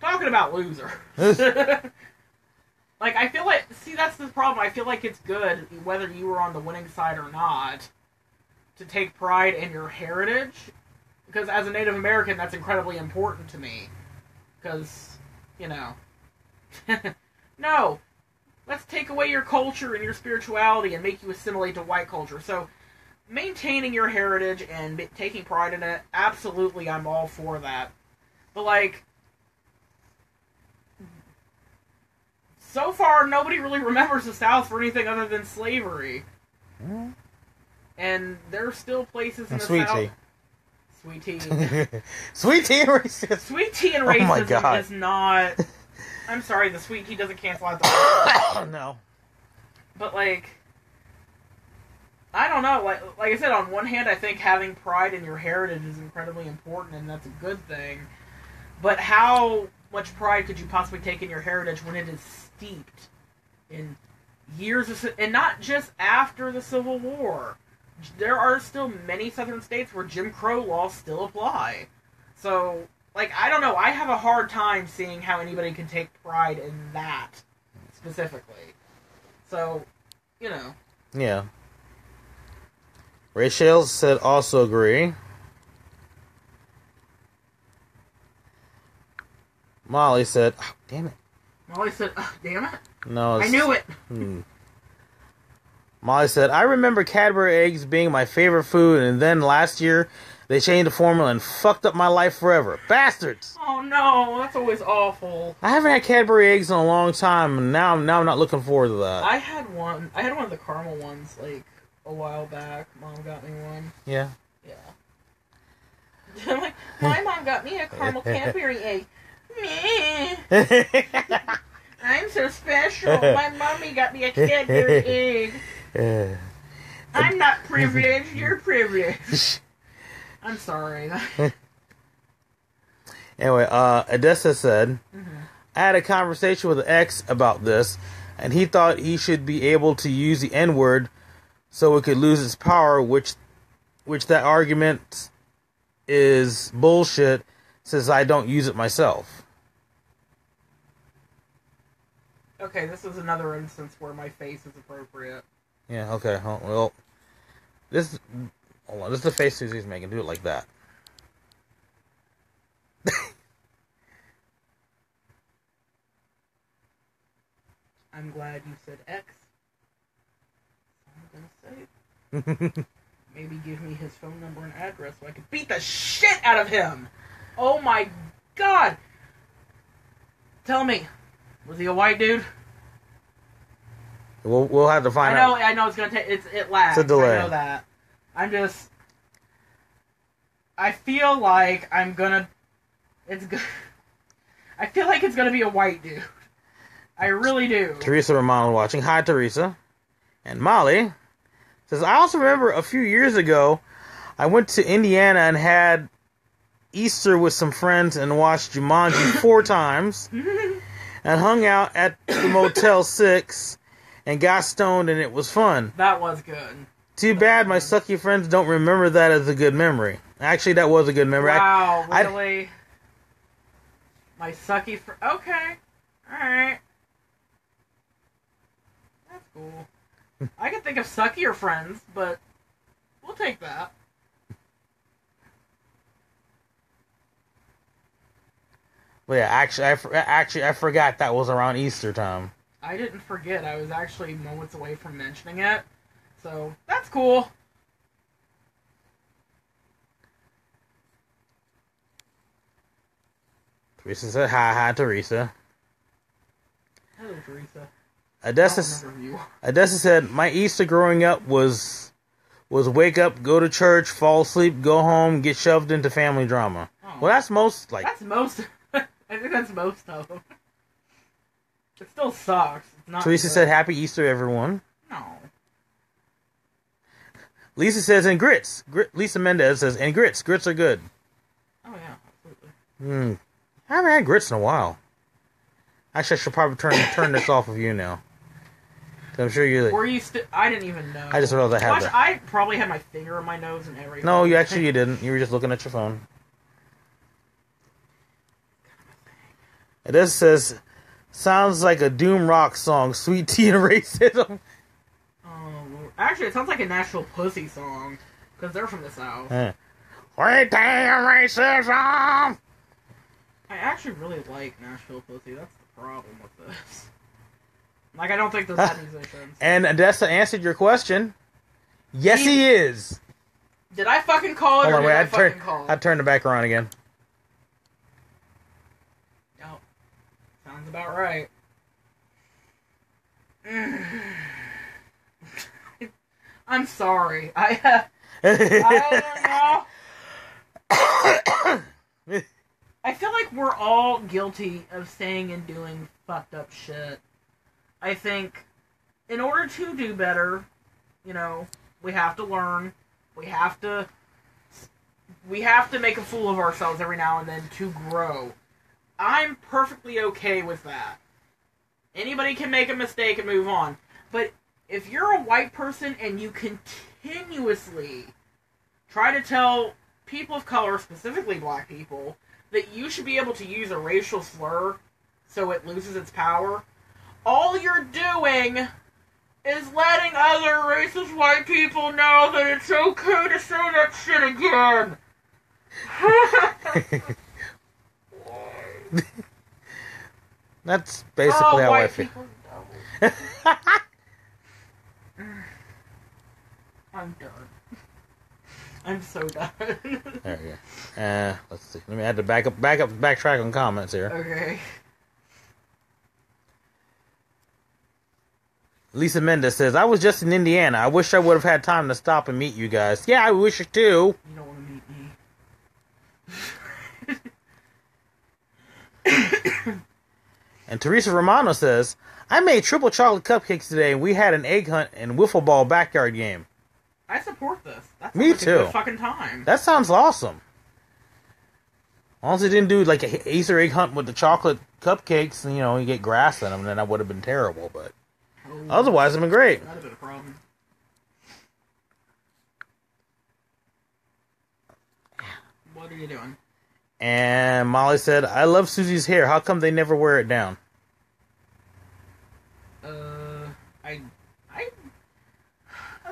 talking about losers. Like, I feel like, see, that's the problem. I feel like it's good, whether you were on the winning side or not, to take pride in your heritage. Because as a Native American, that's incredibly important to me. Because, you know, no, let's take away your culture and your spirituality and make you assimilate to white culture. So, maintaining your heritage and taking pride in it, absolutely, I'm all for that. But, like, so far, nobody really remembers the South for anything other than slavery. Mm. And there are still places in the South... Sweet tea. Sweet tea and racism. Sweet tea and racism is not... I'm sorry, the sweet tea doesn't cancel out the... Oh, no. But, like... I don't know. Like I said, on one hand, I think having pride in your heritage is incredibly important, and that's a good thing. But how much pride could you possibly take in your heritage when it is steeped in years of... And not just after the Civil War. There are still many southern states where Jim Crow laws still apply. So, like, I don't know. I have a hard time seeing how anybody can take pride in that, specifically. So, you know. Yeah. Rachel said also agree. Molly said, oh, damn it. Molly said, oh, damn it? No, I knew it. Molly said, I remember Cadbury eggs being my favorite food, and then last year they changed the formula and fucked up my life forever. Bastards! Oh no, that's always awful. I haven't had Cadbury eggs in a long time, and now I'm not looking forward to that. I had one of the caramel ones, like, a while back. Mom got me one. Yeah? Yeah. Like, my mom got me a caramel Cadbury egg. Meh. I'm so special. My mommy got me a Cadbury egg. I'm not privileged, you're privileged. I'm sorry. Anyway, Odessa said, I had a conversation with an ex about this, and he thought he should be able to use the N-word so it could lose its power, which that argument is bullshit, since I don't use it myself. Okay, this is another instance where my face is appropriate. Yeah, okay. Well, hold on. This is the face Susie's making. Do it like that. I'm glad you said X. I'm gonna say. Maybe give me his phone number and address so I can beat the shit out of him. Oh my god. Tell me, was he a white dude? We'll have to find out. I know it's gonna take. It lags. It's a delay. I know that. I feel like I'm gonna. I feel like it's gonna be a white dude. I really do. Teresa Romano watching. Hi, Teresa. And Molly says, I also remember a few years ago, I went to Indiana and had Easter with some friends and watched Jumanji 4 times and hung out at the Motel 6 and got stoned, and it was fun. That was good. Too bad my sucky friends don't remember that as a good memory. Actually, that was a good memory. Wow, really? My sucky friend... Okay. Alright. That's cool. I can think of suckier friends, but we'll take that. Well, yeah, actually, I forgot that was around Easter time. I didn't forget. I was actually moments away from mentioning it. So, that's cool. Teresa said, hi, Teresa. Hello, Teresa. Odessa said, my Easter growing up was wake up, go to church, fall asleep, go home, get shoved into family drama. Oh. Well, that's most, like... That's most... I think that's most of them. It still sucks. It's not Teresa good. said, happy Easter, everyone. No. Lisa says, and grits. Lisa Mendez says, and grits. Grits are good. Oh, yeah, absolutely. I haven't had grits in a while. Actually, I should probably turn this off of you now. I'm sure you're... Were you I didn't even know. I just realized I had that. I probably had my finger in my nose and everything. No, you didn't. You were just looking at your phone. This says, sounds like a doom rock song, sweet tea and racism. Actually, it sounds like a Nashville Pussy song, because they're from the South. Sweet tea and racism! I actually really like Nashville Pussy. That's the problem with this. Like, I don't think they're bad musicians. And Odessa answered your question. Yes, he is. Did I fucking call it, or did I fucking call it? I turned it back around again. Oh, sounds about right. I'm sorry. I don't know. I feel like we're all guilty of saying and doing fucked up shit. I think in order to do better, you know, we have to learn. We have to make a fool of ourselves every now and then to grow. I'm perfectly okay with that. Anybody can make a mistake and move on. But if you're a white person and you continuously try to tell people of color, specifically black people, that you should be able to use a racial slur so it loses its power, all you're doing is letting other racist white people know that it's okay to say that shit again. That's basically how I feel. I'm done. I'm so done. There we go. Let's see. Let me add to backtrack on comments here. Okay. Lisa Mendez says, I was just in Indiana. I wish I would have had time to stop and meet you guys. Yeah, I wish you too. You don't want to meet me. And Teresa Romano says, I made triple chocolate cupcakes today and we had an egg hunt and wiffle ball backyard game. I support this. That's Me like too. A good fucking time. That sounds awesome. As long as they didn't do like an Easter egg hunt with the chocolate cupcakes, and, you know, you get grass in them, then that would have been terrible, but... Otherwise, it'd been great. That'd have been a problem. What are you doing? And Molly said, I love Susie's hair. How come they never wear it down? That's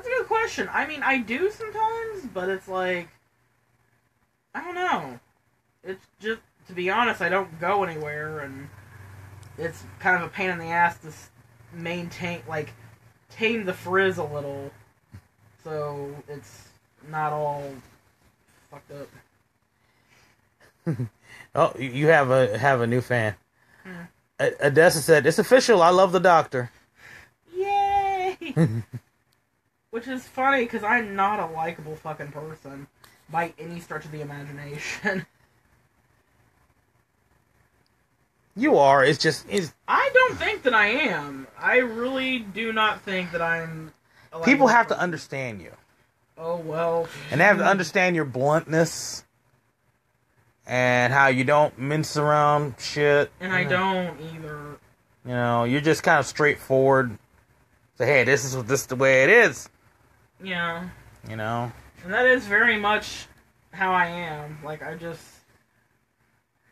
a good question. I mean, I do sometimes, but it's like... I don't know. It's just, to be honest, I don't go anywhere, and it's kind of a pain in the ass to maintain, like, tame the frizz a little, so it's not all fucked up. Oh, you have a new fan. Odessa said, it's official, I love the doctor. Yay! Which is funny, because I'm not a likable fucking person, by any stretch of the imagination. You are. It's just... I don't think that I am. I really do not think that I'm... People have to understand you. Oh, well... And they have to understand your bluntness. And how you don't mince around shit. And I don't either. You know, you're just kind of straightforward. Say, hey, this is the way it is. Yeah. You know? And that is very much how I am. Like, I just...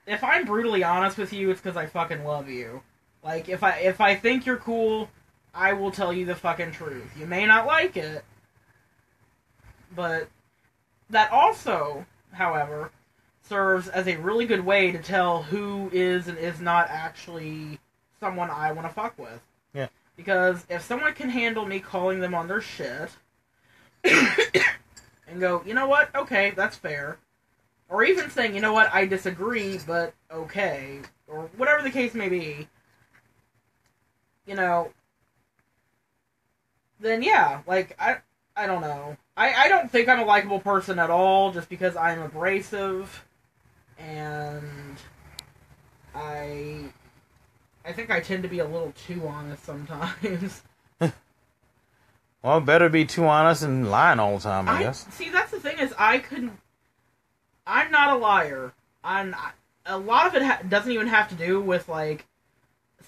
If I'm brutally honest with you, it's because I fucking love you. Like, if I think you're cool, I will tell you the fucking truth. You may not like it, but that also, however, serves as a really good way to tell who is and is not actually someone I want to fuck with. Yeah. Because if someone can handle me calling them on their shit and go, you know what, okay, that's fair. Or even saying, you know what, I disagree, but okay. Or whatever the case may be. You know, then yeah, like, I don't know. I don't think I'm a likable person at all just because I'm abrasive and I think I tend to be a little too honest sometimes. Well, better be too honest and lying all the time, I guess. See, that's the thing is I'm not a liar. A lot of it doesn't even have to do with, like,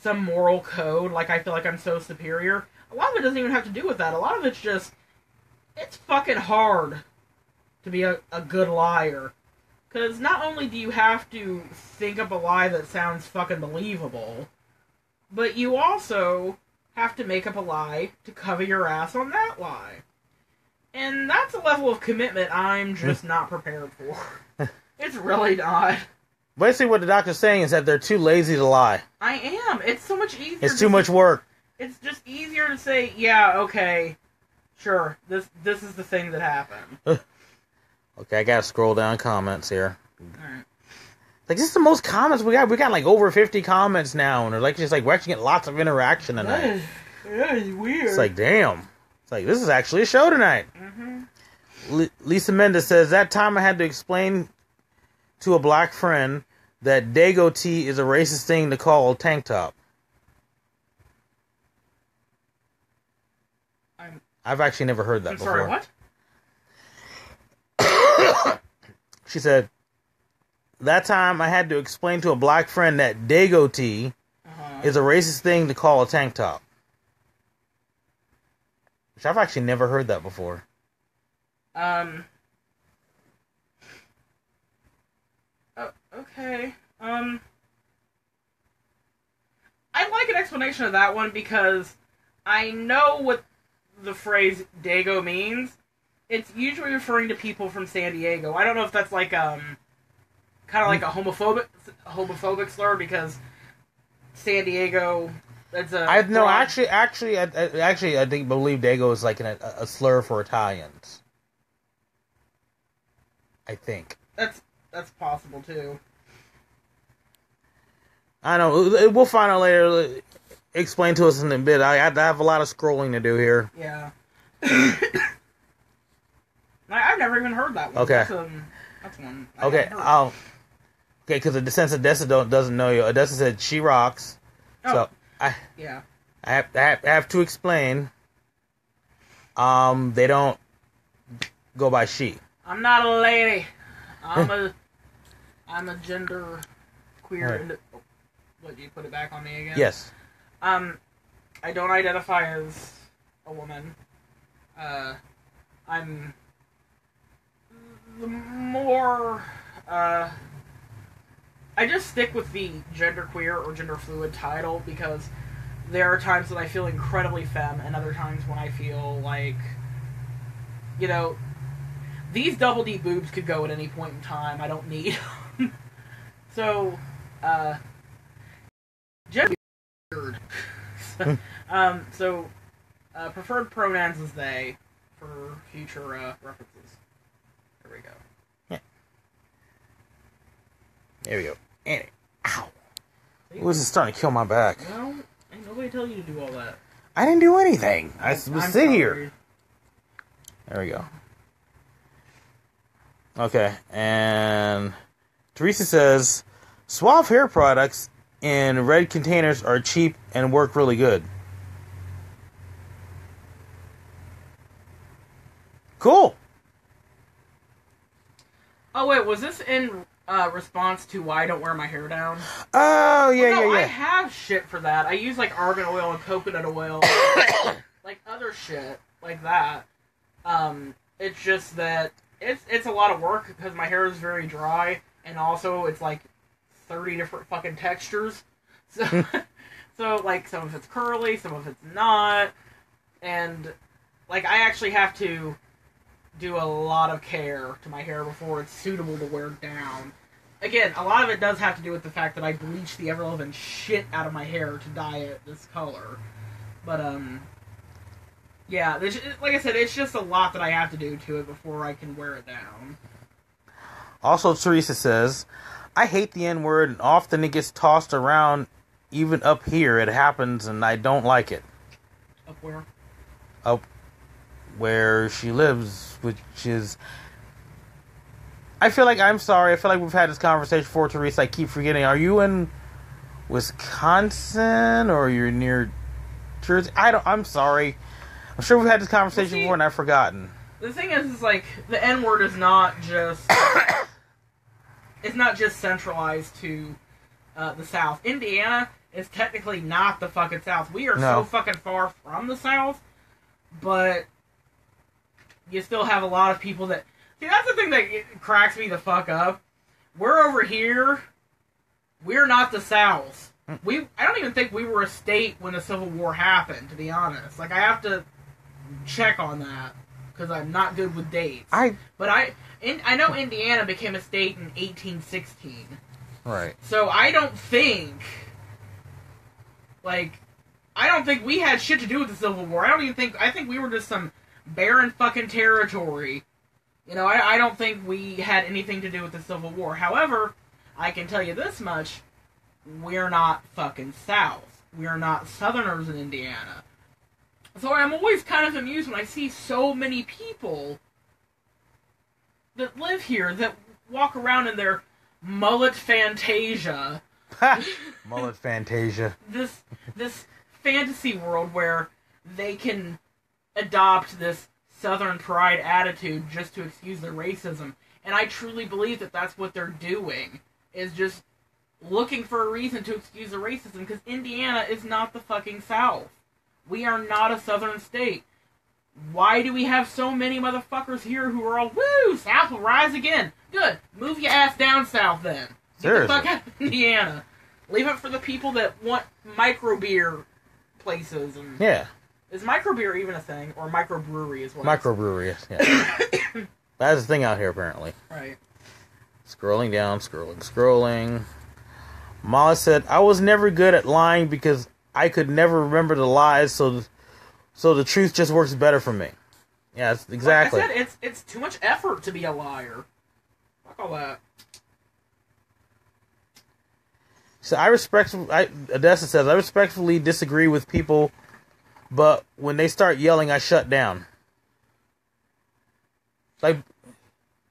some moral code, like I feel like I'm so superior. A lot of it doesn't even have to do with that. A lot of it's just, it's fucking hard to be a good liar. Because not only do you have to think up a lie that sounds fucking believable, but you also have to make up a lie to cover your ass on that lie. And that's a level of commitment I'm just not prepared for. It's really not. Basically what the doctor's saying is that they're too lazy to lie. I am. It's so much easier. It's too much work. It's just easier to say, yeah, okay, sure, this is the thing that happened. Okay, I gotta scroll down comments here. Alright. Like, this is the most comments we got. We got like over 50 comments now, and they're like, just like, we're actually getting lots of interaction tonight. That is weird. It's like, damn. It's like, this is actually a show tonight. Mm-hmm. Lisa Mendes says, that time I had to explain to a black friend that Dago tea is a racist thing to call a tank top. I've actually never heard that before. Sorry, what? She said, that time I had to explain to a black friend that Dago tea is a racist thing to call a tank top. Which I've actually never heard that before. Okay. I'd like an explanation of that one because I know what the phrase Dago means. It's usually referring to people from San Diego. I don't know if that's like kind of like a homophobic slur because San Diego. That's a. I no actually I believe Dago is like a slur for Italians. I think that's possible too. I know. We'll find out later. Explain to us in a bit. I have a lot of scrolling to do here. Yeah. I've never even heard that one. Okay. That's one. Okay. Okay, because since Odessa doesn't know you, Odessa said she rocks. Oh. So I have to explain. They don't go by she. I'm not a lady. I'm a gender queer. Right. What, do you put it back on me again? Yes. I don't identify as a woman. I'm the more, I just stick with the genderqueer or gender fluid title because there are times that I feel incredibly femme and other times when I feel like, you know, these double D boobs could go at any point in time. I don't need them. So, gender weird. Preferred pronouns is they for future references. There we go. Yeah. There we go. And ow. It was starting to kill my back. Well, ain't nobody tell you to do all that. I didn't do anything. I was sit here. There we go. Okay, and Teresa says, Suave hair products in red containers are cheap and work really good. Cool. Oh wait, was this in response to why I don't wear my hair down? Oh yeah, yeah. I have shit for that. I use like argan oil and coconut oil, like other shit like that. It's just that it's a lot of work because my hair is very dry, and also it's like 30 different fucking textures. So, so like some of it's curly, some of it's not, and like I actually have to do a lot of care to my hair before it's suitable to wear down. again, a lot of it does have to do with the fact that I bleached the ever-loving shit out of my hair to dye it this color. But, yeah, like I said, it's just a lot that I have to do to it before I can wear it down. Also, Teresa says, I hate the N-word, and often it gets tossed around, even up here it happens, and I don't like it. Up where? Up where she lives, which is... I feel like, I'm sorry, I feel like we've had this conversation before, Teresa. I keep forgetting. Are you in Wisconsin, or you're near Jersey? I'm sorry. I'm sure we've had this conversation before, and I've forgotten. The thing is like, the N-word is not just... it's not just centralized to the South. Indiana is technically not the fucking South. We are so fucking far from the South, but you still have a lot of people that... See, that's the thing that cracks me the fuck up. We're over here. We're not the South. I don't even think we were a state when the Civil War happened, to be honest. Like, I have to check on that, because I'm not good with dates. But I know Indiana became a state in 1816. Right. So I don't think we had shit to do with the Civil War. I think we were just some barren fucking territory. You know, I don't think we had anything to do with the Civil War. However, I can tell you this much. We're not fucking South. We're not Southerners in Indiana. So I'm always kind of amused when I see so many people that live here that walk around in their mullet fantasia. Mullet fantasia. This fantasy world where they can adopt this Southern pride attitude just to excuse their racism. And I truly believe that that's what they're doing, is just looking for a reason to excuse the racism, because Indiana is not the fucking South. We are not a Southern state. Why do we have so many motherfuckers here who are all, woo, South will rise again? Good. Move your ass down south then. Get the fuck out of Indiana. Leave it for the people that want microbeer places. And yeah. Is microbeer even a thing? Or microbrewery is what Microbrewery, yeah. That's a thing out here, apparently. Right. Scrolling down, scrolling. Molly said, I was never good at lying because I could never remember the lies, so the truth just works better for me. Yeah, exactly. Like I said, it's too much effort to be a liar. Fuck all that. So Odessa says, I respectfully disagree with people, but when they start yelling, I shut down. Like,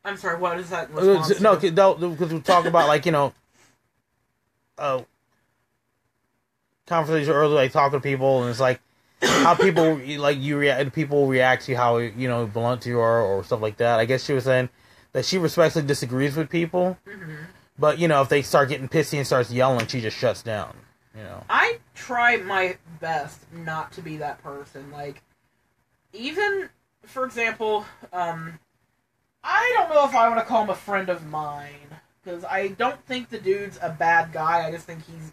I'm sorry, what is that response? No, because we talk about, like, you know, conversation earlier, like talking to people, and it's like how people people react to how, you know, blunt you are or stuff like that. I guess she was saying that she respectfully disagrees with people, but, you know, if they start getting pissy and starts yelling, she just shuts down. You know, I try my best not to be that person. Like, even for example, I don't know if I want to call him a friend of mine, because I don't think the dude's a bad guy. I just think he's,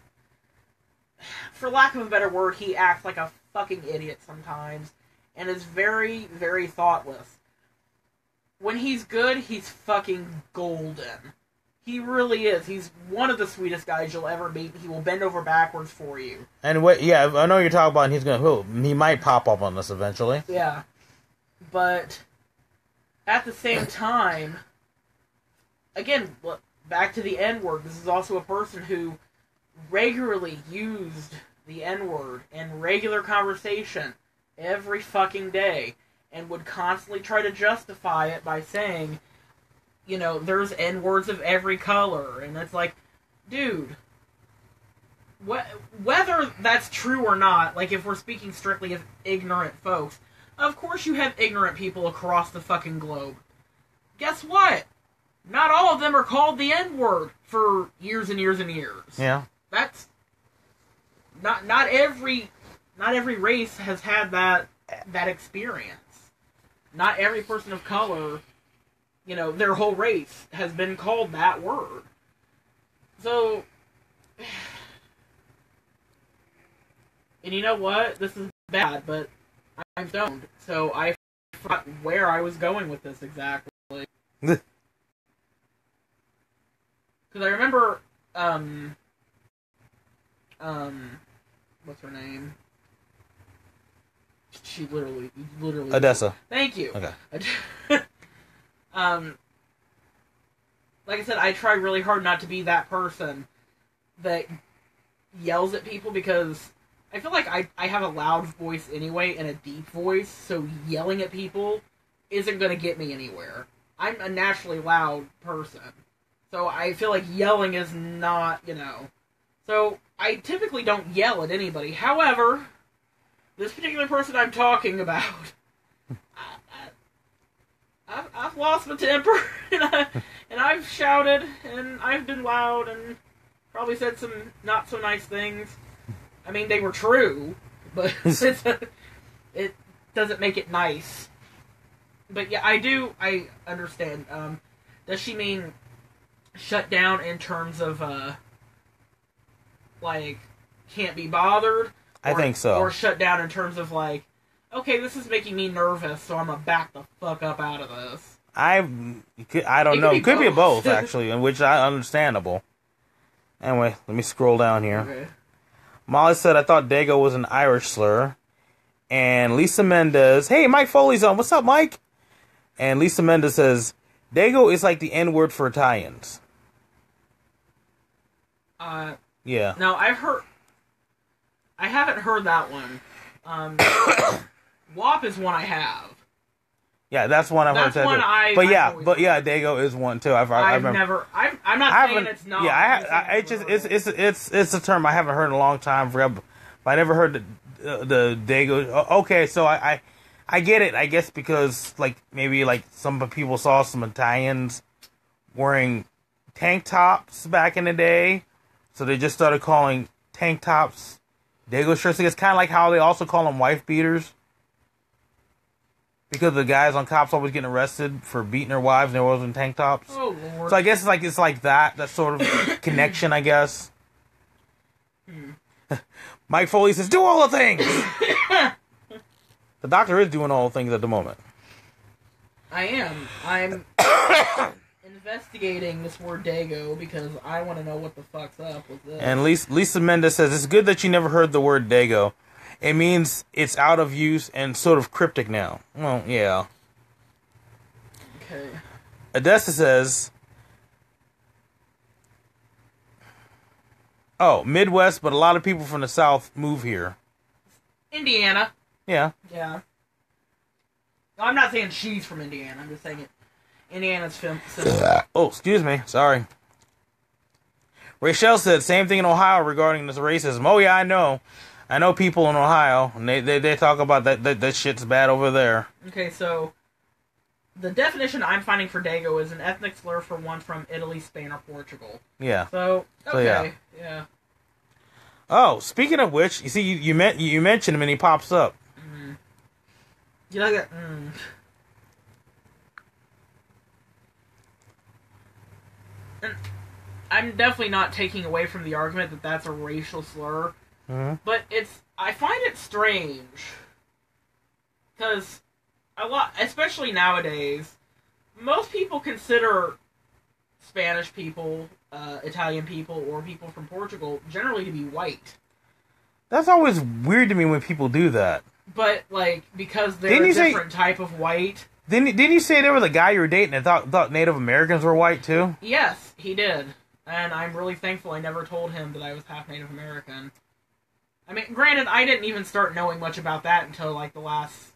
for lack of a better word, he acts like a fucking idiot sometimes, and is very, very thoughtless. When he's good, he's fucking golden. He really is. He's one of the sweetest guys you'll ever meet. He will bend over backwards for you. And yeah, I know what you're talking about, and he might pop up on us eventually. Yeah. But at the same time, again, back to the N-word, this is also a person who regularly used the N-word in regular conversation every fucking day, and would constantly try to justify it by saying, you know, there's N-words of every color, and it's like, dude, whether that's true or not, like, if we're speaking strictly of ignorant folks, of course you have ignorant people across the fucking globe. Guess what? Not all of them are called the N-word for years and years and years. Yeah. That's not every race has had that experience. Not every person of color, you know, their whole race has been called that word. So, and you know what? This is bad, but I'm stoned, so I forgot where I was going with this exactly. Because Because I remember, what's her name? She literally. Odessa. Thank you. Okay. Like I said, I try really hard not to be that person that yells at people because I feel like I have a loud voice anyway and a deep voice, so yelling at people isn't going to get me anywhere. I'm a naturally loud person. So I feel like yelling is not, So I typically don't yell at anybody. However, this particular person I'm talking about, I've lost my temper, and I've shouted, and I've been loud, and probably said some not so nice things. I mean, they were true, but it doesn't make it nice. But yeah, I understand. Does she mean shut down in terms of, like, can't be bothered? I think so. Or shut down in terms of, like, okay, this is making me nervous, so I'm gonna back the fuck up out of this. I don't know. It could be both, actually, which is understandable. Anyway, let me scroll down here. Okay. Molly said, I thought Dago was an Irish slur. And Lisa Mendez, hey, Mike Foley's on. What's up, Mike? And Lisa Mendez says, Dago is like the N-word for Italians. Yeah. No, I haven't heard that one. WAP is one I have. Yeah, that's one I've heard. That's one but yeah, Dago is one too. I'm not saying it's not. Yeah, it's a term I haven't heard in a long time. But I never heard the Dago. Okay, so I get it. I guess because maybe some people saw some Italians wearing tank tops back in the day, so they just started calling tank tops Dago shirts. It's kind of like how they also call them wife beaters. Because the guys on cops always getting arrested for beating their wives and they always in tank tops. Oh, Lord. So I guess it's like that sort of connection, I guess. Mike Foley says, do all the things! The doctor is doing all the things at the moment. I am. I'm investigating this word Dago because I want to know what the fuck's up with this. And Lisa Mendez says, it's good that you never heard the word Dago. It means it's out of use and sort of cryptic now. Well, yeah. Okay. Odessa says, oh, Midwest, but a lot of people from the South move here. Indiana. Yeah. Yeah. No, I'm not saying she's from Indiana. I'm just saying it. Indiana's film. Oh, excuse me. Sorry. Rachel said, same thing in Ohio regarding this racism. Oh, yeah, I know. I know people in Ohio, and they talk about that shit's bad over there. Okay, so the definition I'm finding for Dago is an ethnic slur for one from Italy, Spain, or Portugal. Yeah. So, okay, yeah. Oh, speaking of which, you see, you mentioned him and he pops up. Mm-hmm. You like that? And I'm definitely not taking away from the argument that that's a racial slur. Mm-hmm. But I find it strange. Because especially nowadays, most people consider Spanish people, Italian people, or people from Portugal generally to be white. That's always weird to me when people do that. But, because they're a different type of white. Didn't you say there was a guy you were dating that thought Native Americans were white, too? Yes, he did. And I'm really thankful I never told him that I was half Native American. I mean, granted, I didn't even start knowing much about that until, the last,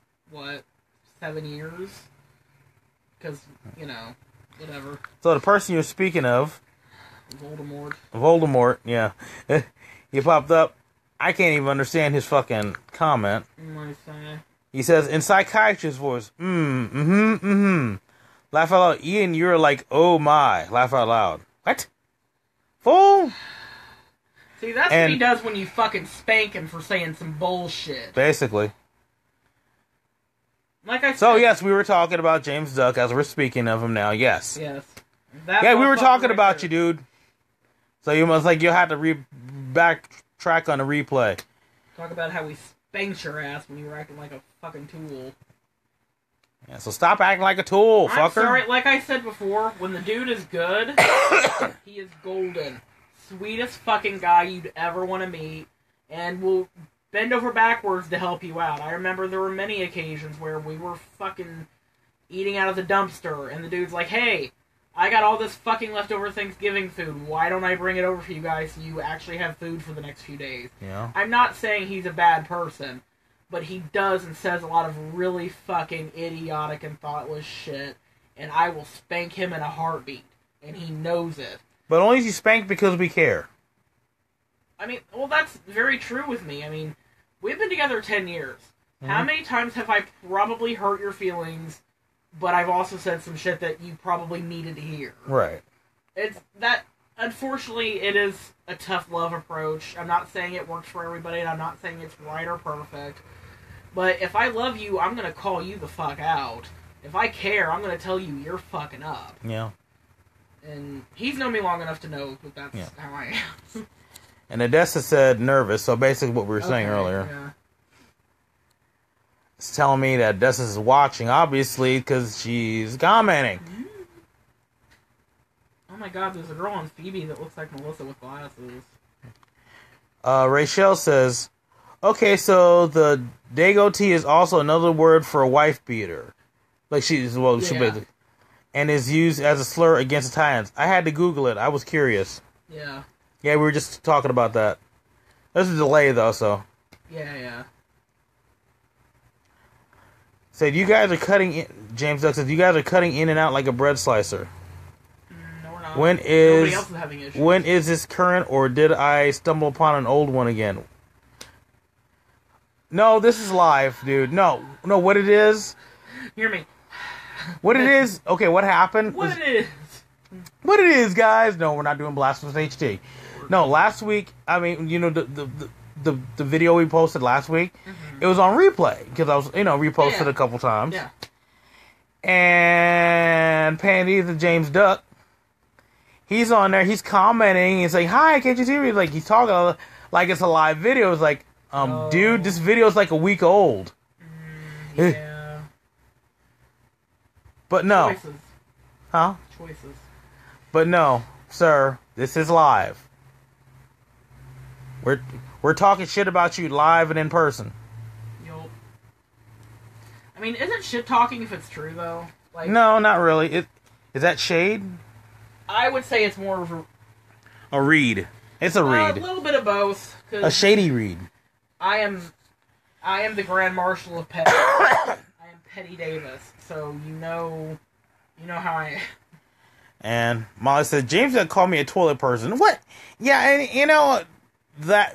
7 years? Because, whatever. So the person you're speaking of... Voldemort, yeah. He popped up. I can't even understand his fucking comment. He says, in psychiatrist's voice, laugh out loud. Ian, you're like, oh my. Laugh out loud. What? Fool? See, that's what he does when you fucking spank him for saying some bullshit. Basically. Like I said... So, yes, we were talking about James Duck as we're speaking of him now. Yes. Yes. Yeah, we were talking about you, dude. So you must, you'll have to backtrack on the replay. Talk about how we spanked your ass when you were acting like a fucking tool. Yeah, so stop acting like a tool, fucker. I'm sorry, like I said before, when the dude is good, he is golden. Sweetest fucking guy you'd ever want to meet, and will bend over backwards to help you out. I remember there were many occasions where we were fucking eating out of the dumpster, and the dude's like, hey, I got all this fucking leftover Thanksgiving food. Why don't I bring it over for you guys so you actually have food for the next few days? Yeah. I'm not saying he's a bad person, but he does and says a lot of really fucking idiotic and thoughtless shit, and I will spank him in a heartbeat, and he knows it. But only if you spank because we care. I mean, well, that's very true with me. I mean, we've been together 10 years. Mm-hmm. How many times have I probably hurt your feelings, but I've also said some shit that you probably needed to hear? Right. It's that, unfortunately, it is a tough love approach. I'm not saying it works for everybody, and I'm not saying it's right or perfect. But if I love you, I'm going to call you the fuck out. If I care, I'm going to tell you you're fucking up. Yeah. And he's known me long enough to know that that's how I am. And Odessa said nervous, so basically what we were saying earlier. Yeah. It's telling me that Odessa is watching, obviously, because she's commenting. Oh my god, there's a girl on Phoebe that looks like Melissa with glasses. Rachel says, okay, so the Dagotee is also another word for a wife beater. Like she's, well, she basically, and is used as a slur against Italians. I had to Google it. I was curious. Yeah. Yeah, we were just talking about that. There's a delay, though, so. Yeah. Said, you guys are cutting in, James Duck says, you guys are cutting in and out like a bread slicer. No, we're not. Nobody else is having issues. When is this current, or did I stumble upon an old one again? No, this is live, dude. No, what it is? Hear me. What it is? Okay, what happened? What it is, guys? No, we're not doing Blasphemous HT. No, last week, I mean, you know, the video we posted last week, it was on replay, because I was, reposted a couple times. Yeah. And Pandy, the James Duck, he's on there, he's commenting, he's like, hi, can't you see me? Like, he's talking like it's a live video. It's like, dude, this video is like a week old. Yeah. But no. Choices. Huh? Choices. But no, sir, this is live. We're talking shit about you live and in person. Yup. I mean, isn't shit talking if it's true though? Like, no, not really. Is that shade? I would say it's more of a read. It's a read. A little bit of both. A shady read. I am the Grand Marshal of Petty. I am Petty Davis, so you know how I am. And Molly said, James didn't call me a toilet person. What? Yeah, and you know that's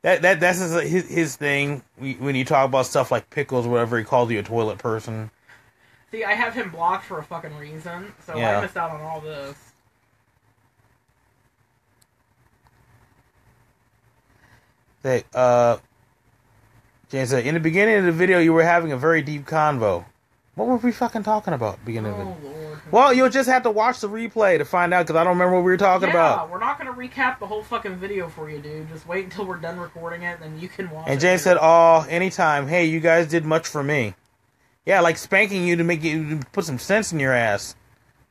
his thing. When you talk about stuff like pickles or whatever, he calls you a toilet person. See, I have him blocked for a fucking reason, so I missed out on all this. James said, in the beginning of the video, you were having a very deep convo. What were we fucking talking about beginning of it? Lord. Well, you'll just have to watch the replay to find out, because I don't remember what we were talking about. Yeah, we're not going to recap the whole fucking video for you, dude. Just wait until we're done recording it, and then you can watch it. And James said, oh, anytime. Hey, you guys did much for me. Yeah, like spanking you to make you put some sense in your ass.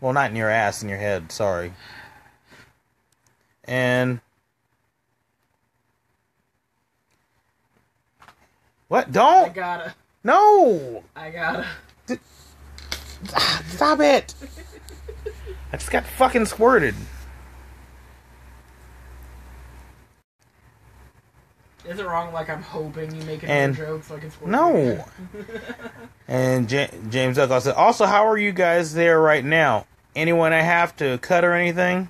Well, not in your ass, in your head. Sorry. And... What? Don't! I gotta. No! I gotta. Stop it! I just got fucking squirted. Is it wrong? Like I'm hoping you make another joke so I can squirt. No. And James Duck said, also, how are you guys there right now? Anyone I have to cut or anything?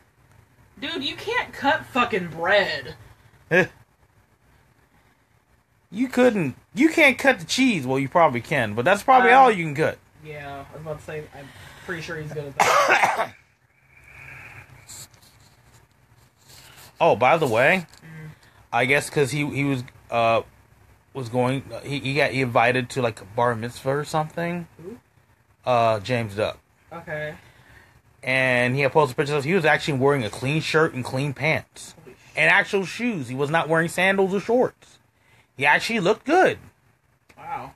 Dude, you can't cut fucking bread. You can't cut the cheese. Well, you probably can, but that's probably all you can cut. Yeah, I was about to say, I'm pretty sure he's good at that. Oh, by the way, I guess because he was going, he got invited to like a bar mitzvah or something. Who? James Duck. Okay. And he had posted pictures of, he was actually wearing a clean shirt and clean pants. And actual shoes. He was not wearing sandals or shorts. He actually looked good. Wow.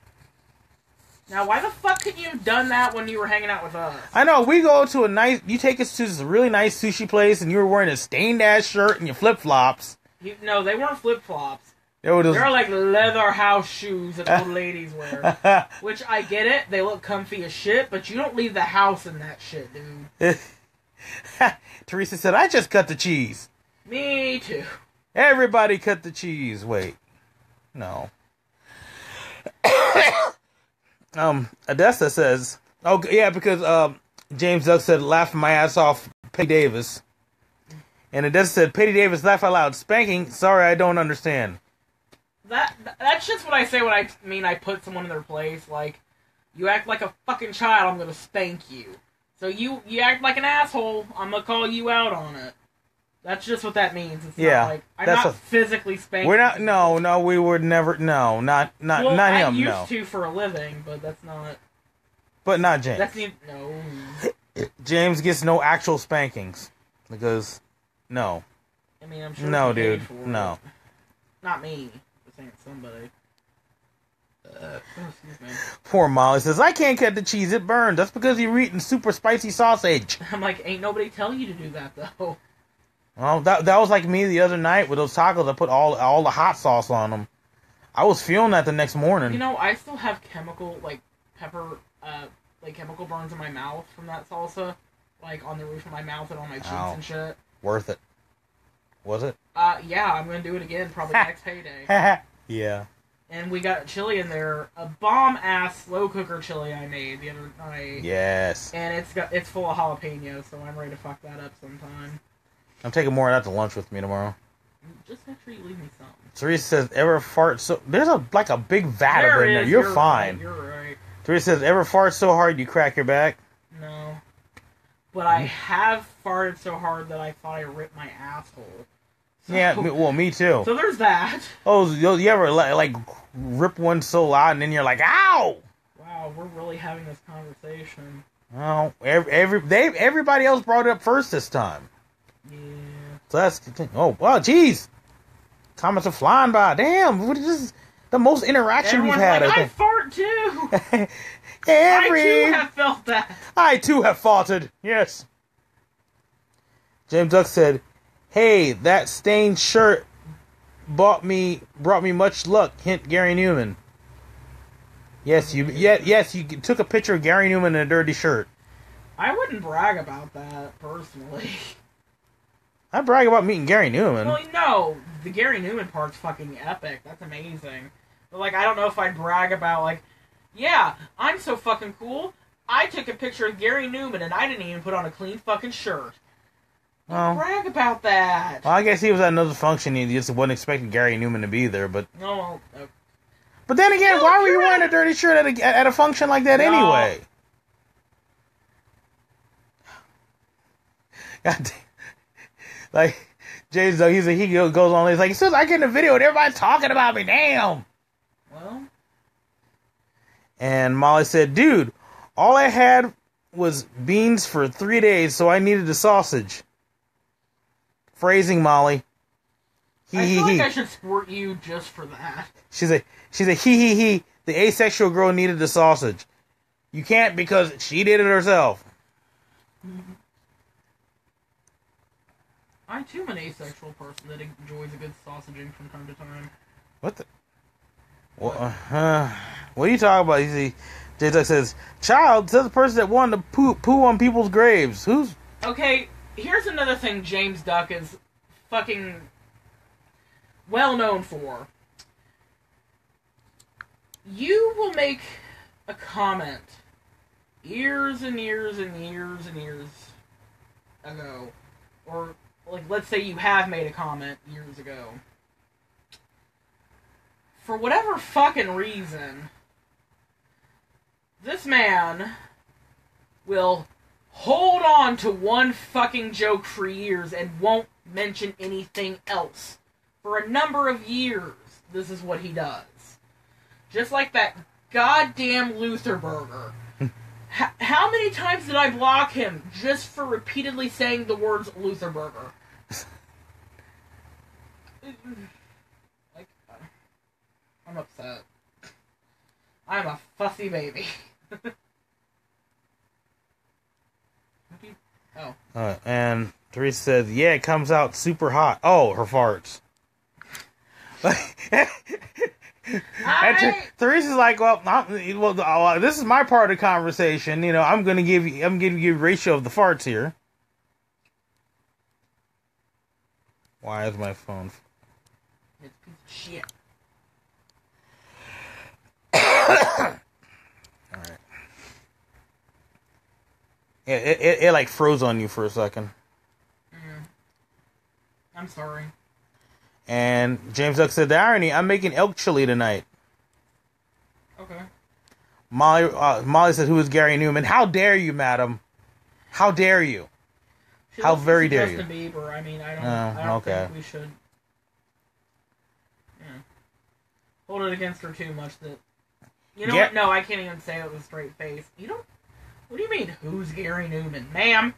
Now, why the fuck couldn't you have done that when you were hanging out with us? I know, we go to a nice... You take us to this really nice sushi place, and you were wearing a stained-ass shirt and your flip-flops. No, they weren't flip-flops. They were like leather house shoes that old ladies wear. Which, I get it, they look comfy as shit, but you don't leave the house in that shit, dude. Teresa said, I just cut the cheese. Me too. Everybody cut the cheese. Wait. No. Odessa says, oh, yeah, because James Duck said, laughing my ass off, Petty Davis. And Odessa said, Petty Davis, laugh out loud. Spanking? Sorry, I don't understand. That's just what I say when I mean I put someone in their place. Like, you act like a fucking child, I'm gonna spank you. So you act like an asshole, I'm gonna call you out on it. That's just what that means. It's not like I'm not physically spanking. We're not. No, we would never. No, not him. I used to for a living, but that's not. But not James. No. James gets no actual spankings because no. I mean, I'm sure. No, dude. No. Not me. Just saying somebody. Excuse me. Poor Molly says, I can't cut the cheese, it burns. That's because you're eating super spicy sausage. I'm like, ain't nobody telling you to do that, though. Well, that was like me the other night with those tacos. I put all the hot sauce on them. I was feeling that the next morning. You know, I still have chemical burns in my mouth from that salsa. Like, on the roof of my mouth and on my cheeks and shit. Worth it. Was it? Yeah, I'm gonna do it again probably next payday. Yeah. And we got chili in there, a bomb-ass slow cooker chili I made the other night. Yes. And it's full of jalapenos, so I'm ready to fuck that up sometime. I'm taking more of that to lunch with me tomorrow. Just make sure you leave me some. Teresa says, ever fart so... There's a big vat of it in there. You're fine. Right, you're right. Teresa says, ever fart so hard you crack your back? No. But I have farted so hard that I thought I ripped my asshole. So, yeah, me too. So there's that. Oh, you ever like rip one so loud and then you're like, ow! Wow, we're really having this conversation. Oh, everybody else brought it up first this time. Yeah. So that's oh wow, jeez. Comments are flying by. Damn, what is this? The most interaction we've had. Like, I fart too. I too have felt that. I too have farted. Yes. James Duck said, "Hey, that stained shirt brought me much luck." Hint: Gary Newman. Yes, you took a picture of Gary Newman in a dirty shirt. I wouldn't brag about that personally. I brag about meeting Gary Newman. Well, no, the Gary Newman part's fucking epic. That's amazing. But like, I don't know if I'd brag about like, yeah, I'm so fucking cool. I took a picture of Gary Newman and I didn't even put on a clean fucking shirt. Well, brag about that. Well, I guess he was at another function. He just wasn't expecting Gary Newman to be there, but. No. But then again, why were you wearing a dirty shirt at a function like that anyway? God damn. Like, James, though, he goes on, he's like, as soon as I get in the video and everybody's talking about me, damn. Well. And Molly said, dude, all I had was beans for 3 days, so I needed a sausage. Phrasing, Molly. I feel like I should support you just for that. She's like, he. The asexual girl needed the sausage. You can't because she did it herself. I too am an asexual person that enjoys a good sausaging from time to time. What the? What are you talking about? You see, J-Duck says, child, says the person that wanted to poo on people's graves. Who's... Okay, here's another thing James Duck is fucking well known for. You will make a comment years and years and years and years ago, or like let's say you have made a comment years ago. For whatever fucking reason, this man will hold on to one fucking joke for years and won't mention anything else. For a number of years, this is what he does. Just like that goddamn Luther Burger. How many times did I block him just for repeatedly saying the words Luther Burger? Like, I'm upset. I'm a fussy Oopsie baby. Oh. And Teresa says, yeah, it comes out super hot. Oh, her farts. Teresa's like, well, this is my part of the conversation. You know, I'm gonna give you a ratio of the farts here. Why is my phone? It's a piece of shit. All right. Yeah, it like froze on you for a second. I'm sorry. And James Duck said, the irony, I'm making elk chili tonight. Okay. Molly said, who is Gary Newman? How dare you, madam? How dare you? How very dare you? Justin Bieber. I mean, I don't think we should hold it against her too much. That what? No, I can't even say it with a straight face. You don't. What do you mean? Who's Gary Newman, ma'am?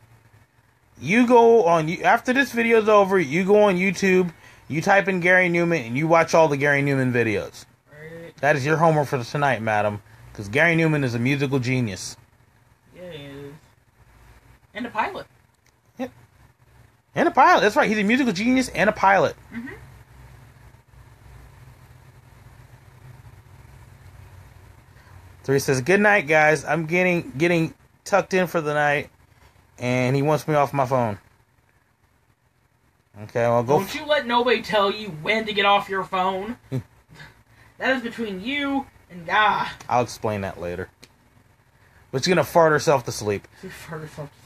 You go on after this video's over. You go on YouTube. You type in Gary Newman and you watch all the Gary Newman videos. Right. That is your homework for tonight, madam. Because Gary Newman is a musical genius. Yeah, he is. And a pilot. Yep. And a pilot. That's right. He's a musical genius and a pilot. Mm-hmm. Teresa says, good night, guys. I'm getting tucked in for the night. And he wants me off my phone. Okay, well, go. Don't you let nobody tell you when to get off your phone. That is between you and God. I'll explain that later. But she's gonna fart herself to sleep. She fart herself to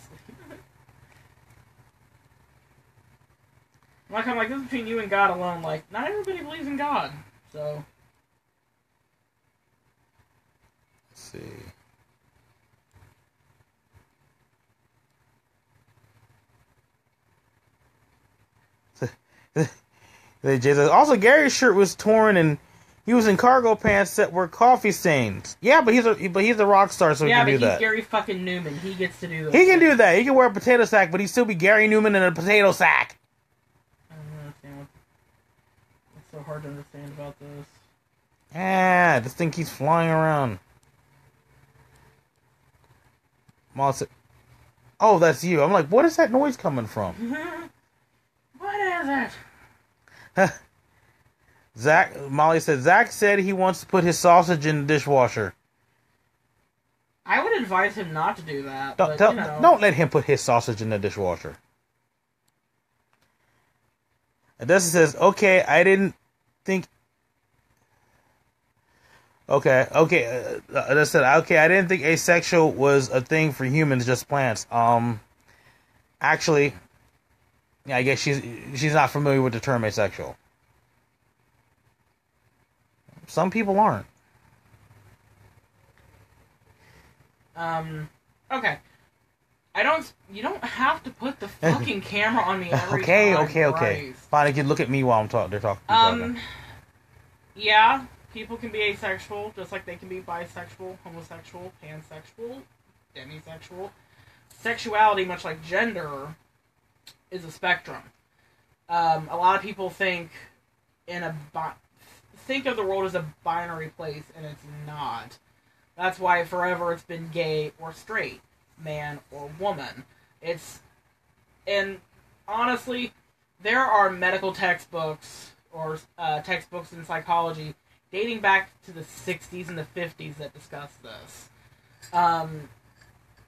sleep. I'm like, this is between you and God alone. Like, not everybody believes in God, so. Let's see. Also, Gary's shirt was torn and he was in cargo pants that were coffee stains. Yeah, but he's a rock star, so he can do that. Yeah, but he's Gary fucking Newman. He gets to do those. He can do that. He can wear a potato sack, but he'd still be Gary Newman in a potato sack. I don't understand what's so hard to understand about this. Ah, this thing keeps flying around. Molly said, oh, that's you. I'm like, what is that noise coming from? What is it? Molly said, Zach said he wants to put his sausage in the dishwasher. I would advise him not to do that. Don't let him put his sausage in the dishwasher. Odessa says, okay, I didn't think... Odessa said, okay, I didn't think asexual was a thing for humans, just plants. Actually... Yeah, I guess she's not familiar with the term asexual. Some people aren't. Okay. You don't have to put the fucking camera on me every time. Okay. Christ. Fine, you can look at me while they're talking. Yeah, people can be asexual, just like they can be bisexual, homosexual, pansexual, demisexual. Sexuality, much like gender, is a spectrum. A lot of people think of the world as a binary place, and it's not. That's why forever it's been gay or straight, man or woman. And honestly, there are medical textbooks or textbooks in psychology dating back to the 60s and the 50s that discuss this.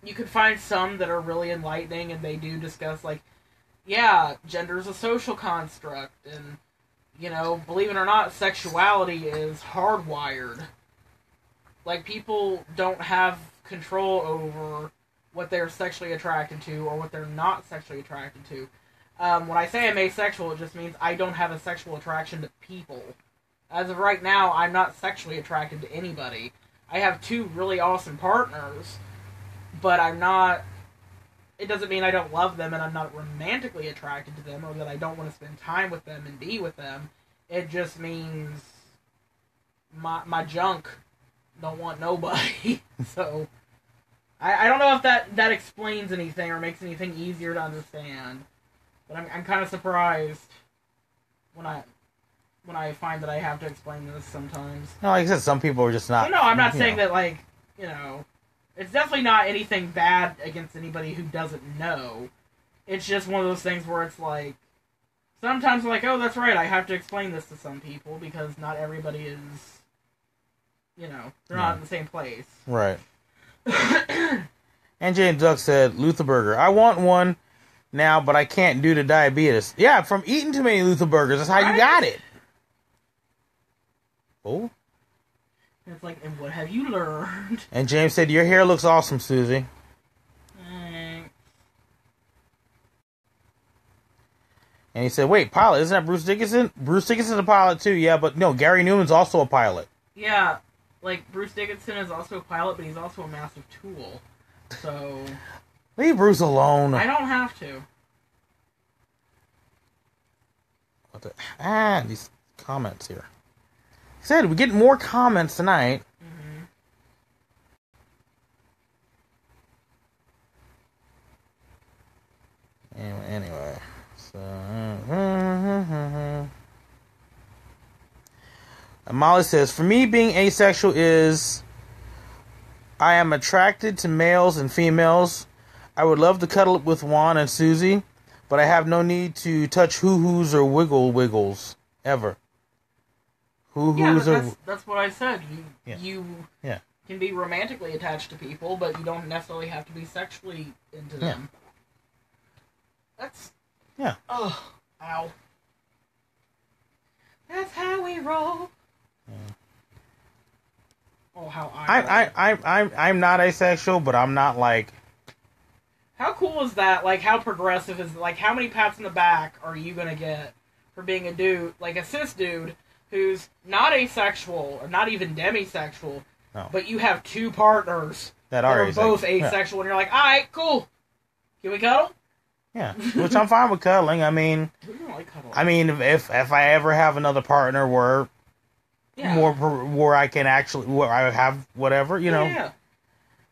You could find some that are really enlightening, and they do discuss, like, yeah, gender is a social construct, and, believe it or not, sexuality is hardwired. Like, people don't have control over what they're sexually attracted to or what they're not sexually attracted to. When I say I'm asexual, it just means I don't have a sexual attraction to people. As of right now, I'm not sexually attracted to anybody. I have 2 really awesome partners, but I'm not... It doesn't mean I don't love them and I'm not romantically attracted to them or that I don't want to spend time with them and be with them. It just means my junk don't want nobody. So, I don't know if that explains anything or makes anything easier to understand. But I'm kind of surprised when I find that I have to explain this sometimes. No, like I said, some people are just not... No, I'm not saying that, like, you know, it's definitely not anything bad against anybody who doesn't know. It's just one of those things where it's like, sometimes like, oh, that's right, I have to explain this to some people because not everybody is, you know, they're not in the same place. Right. And James Duck said, Luther Burger. I want one now, but I can't due to diabetes. Yeah, from eating too many Luther Burgers. That's how you got it. Oh. And it's like, and what have you learned? And James said, your hair looks awesome, Susie. And he said, wait, pilot, isn't that Bruce Dickinson? Bruce Dickinson's a pilot too, yeah, but no, Gary Newman's also a pilot. Yeah, like, Bruce Dickinson is also a pilot, but he's also a massive tool. So... Leave Bruce alone. I don't have to. What the... these comments here. He said, we get more comments tonight. Anyway. So, and Molly says, for me, being asexual is I am attracted to males and females. I would love to cuddle up with Juan and Susie, but I have no need to touch hoo-hoos or wiggles ever. Hoo-hoos that's what I said. You yeah. can be romantically attached to people, but you don't necessarily have to be sexually into them. That's... Yeah. Oh, ow. That's how we roll. Yeah. Oh, how I'm not asexual, but I'm not like... How cool is that? Like, how progressive is... Like, how many pats in the back are you gonna get for being a dude, like a cis dude, who's not asexual, or not even demisexual, but you have two partners that are both asexual, and you're like, alright, cool. Can we cuddle? Yeah, which I'm fine with cuddling. I mean, if I ever have another partner where I can actually, where I have whatever, you know,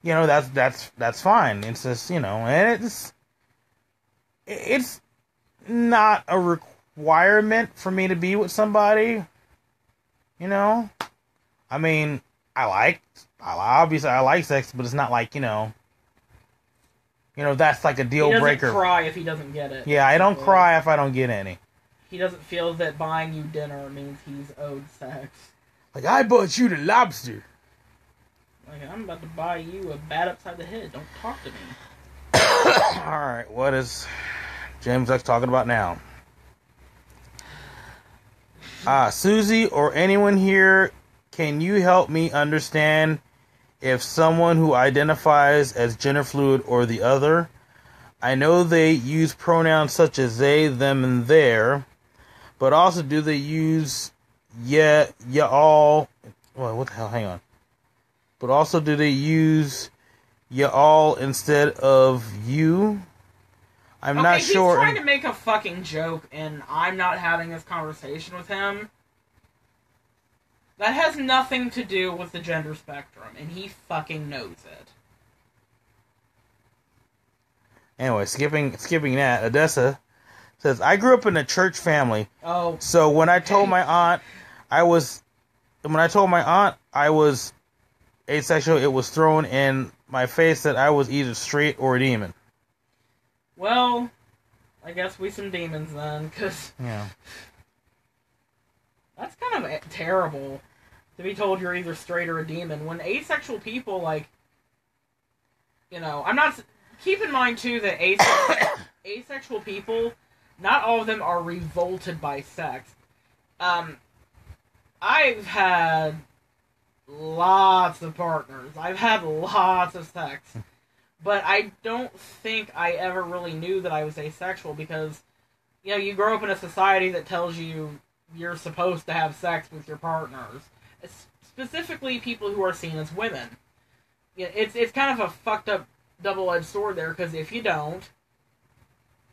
that's fine. It's just, you know, and it's not a requirement for me to be with somebody, you know. I mean, obviously I like sex, but it's not like, you know, that's like a deal breaker. He doesn't cry if he doesn't get it. Yeah, I don't cry if I don't get any. He doesn't feel that buying you dinner means he's owed sex. Like, I bought you the lobster. Like, I'm about to buy you a bat upside the head. Don't talk to me. Alright, what is James X talking about now? Susie or anyone here, can you help me understand if someone who identifies as gender fluid or the other? I know they use pronouns such as they, them, and their, but also do they use ya all? Well, what the hell? Hang on. But also do they use ya all instead of you? I'm not sure. He's trying to make a fucking joke, and I'm not having this conversation with him. That has nothing to do with the gender spectrum, and he fucking knows it. Anyway, skipping that, Odessa says, I grew up in a church family. Oh. So when I told my aunt I was asexual, it was thrown in my face that I was either straight or a demon. Well, I guess we some demons then, because... Yeah. That's kind of terrible, to be told you're either straight or a demon. When asexual people, like... You know, I'm not... Keep in mind, too, that asexual people, not all of them are revolted by sex. I've had lots of partners. I've had lots of sex. But I don't think I ever really knew that I was asexual because, you know, you grow up in a society that tells you you're supposed to have sex with your partners. Specifically people who are seen as women. It's kind of a fucked up double-edged sword there, because if you don't,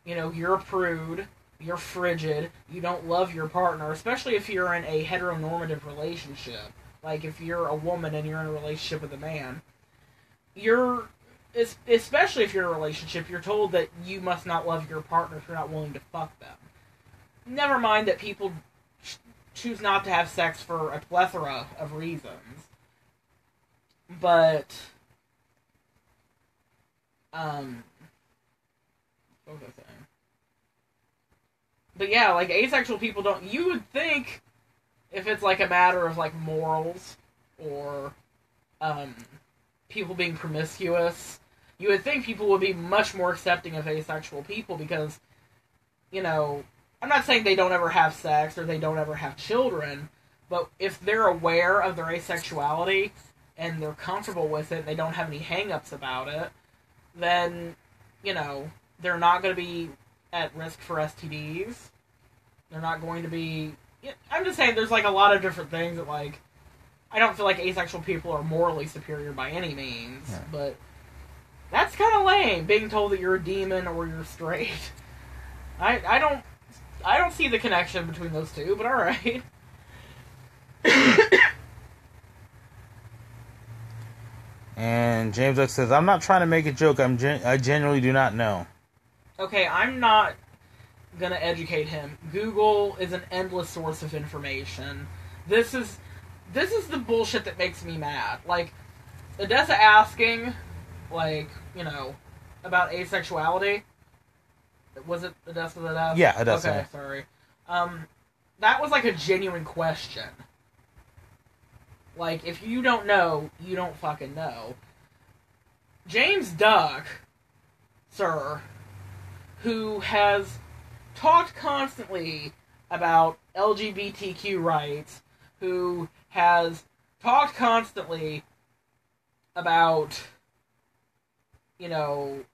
you know, you're a prude, you're frigid, you don't love your partner, especially if you're in a heteronormative relationship. Like, if you're a woman and you're in a relationship with a man, especially if you're in a relationship, you're told that you must not love your partner if you're not willing to fuck them. Never mind that people choose not to have sex for a plethora of reasons. But, what was I saying? But yeah, like, asexual people don't... You would think, if it's, like, a matter of, like, morals, or, people being promiscuous, you would think people would be much more accepting of asexual people because, you know, I'm not saying they don't ever have sex or they don't ever have children, but if they're aware of their asexuality and they're comfortable with it and they don't have any hang-ups about it, then, you know, they're not going to be at risk for STDs. They're not going to be... I'm just saying there's, like, a lot of different things that, like... I don't feel like asexual people are morally superior by any means, yeah. But that's kind of lame, being told that you're a demon or you're straight. I don't see the connection between those two, but alright. And James X says, I'm not trying to make a joke, I genuinely do not know. Okay, I'm not gonna educate him. Google is an endless source of information. This is the bullshit that makes me mad. Like, Odessa asking, like, you know, about asexuality. Was it Odessa that asked? Yeah, Odessa. Okay, sorry. That was, like, a genuine question. Like, if you don't know, you don't fucking know. James Duck, sir, who has talked constantly about LGBTQ rights, who has talked constantly about, you know,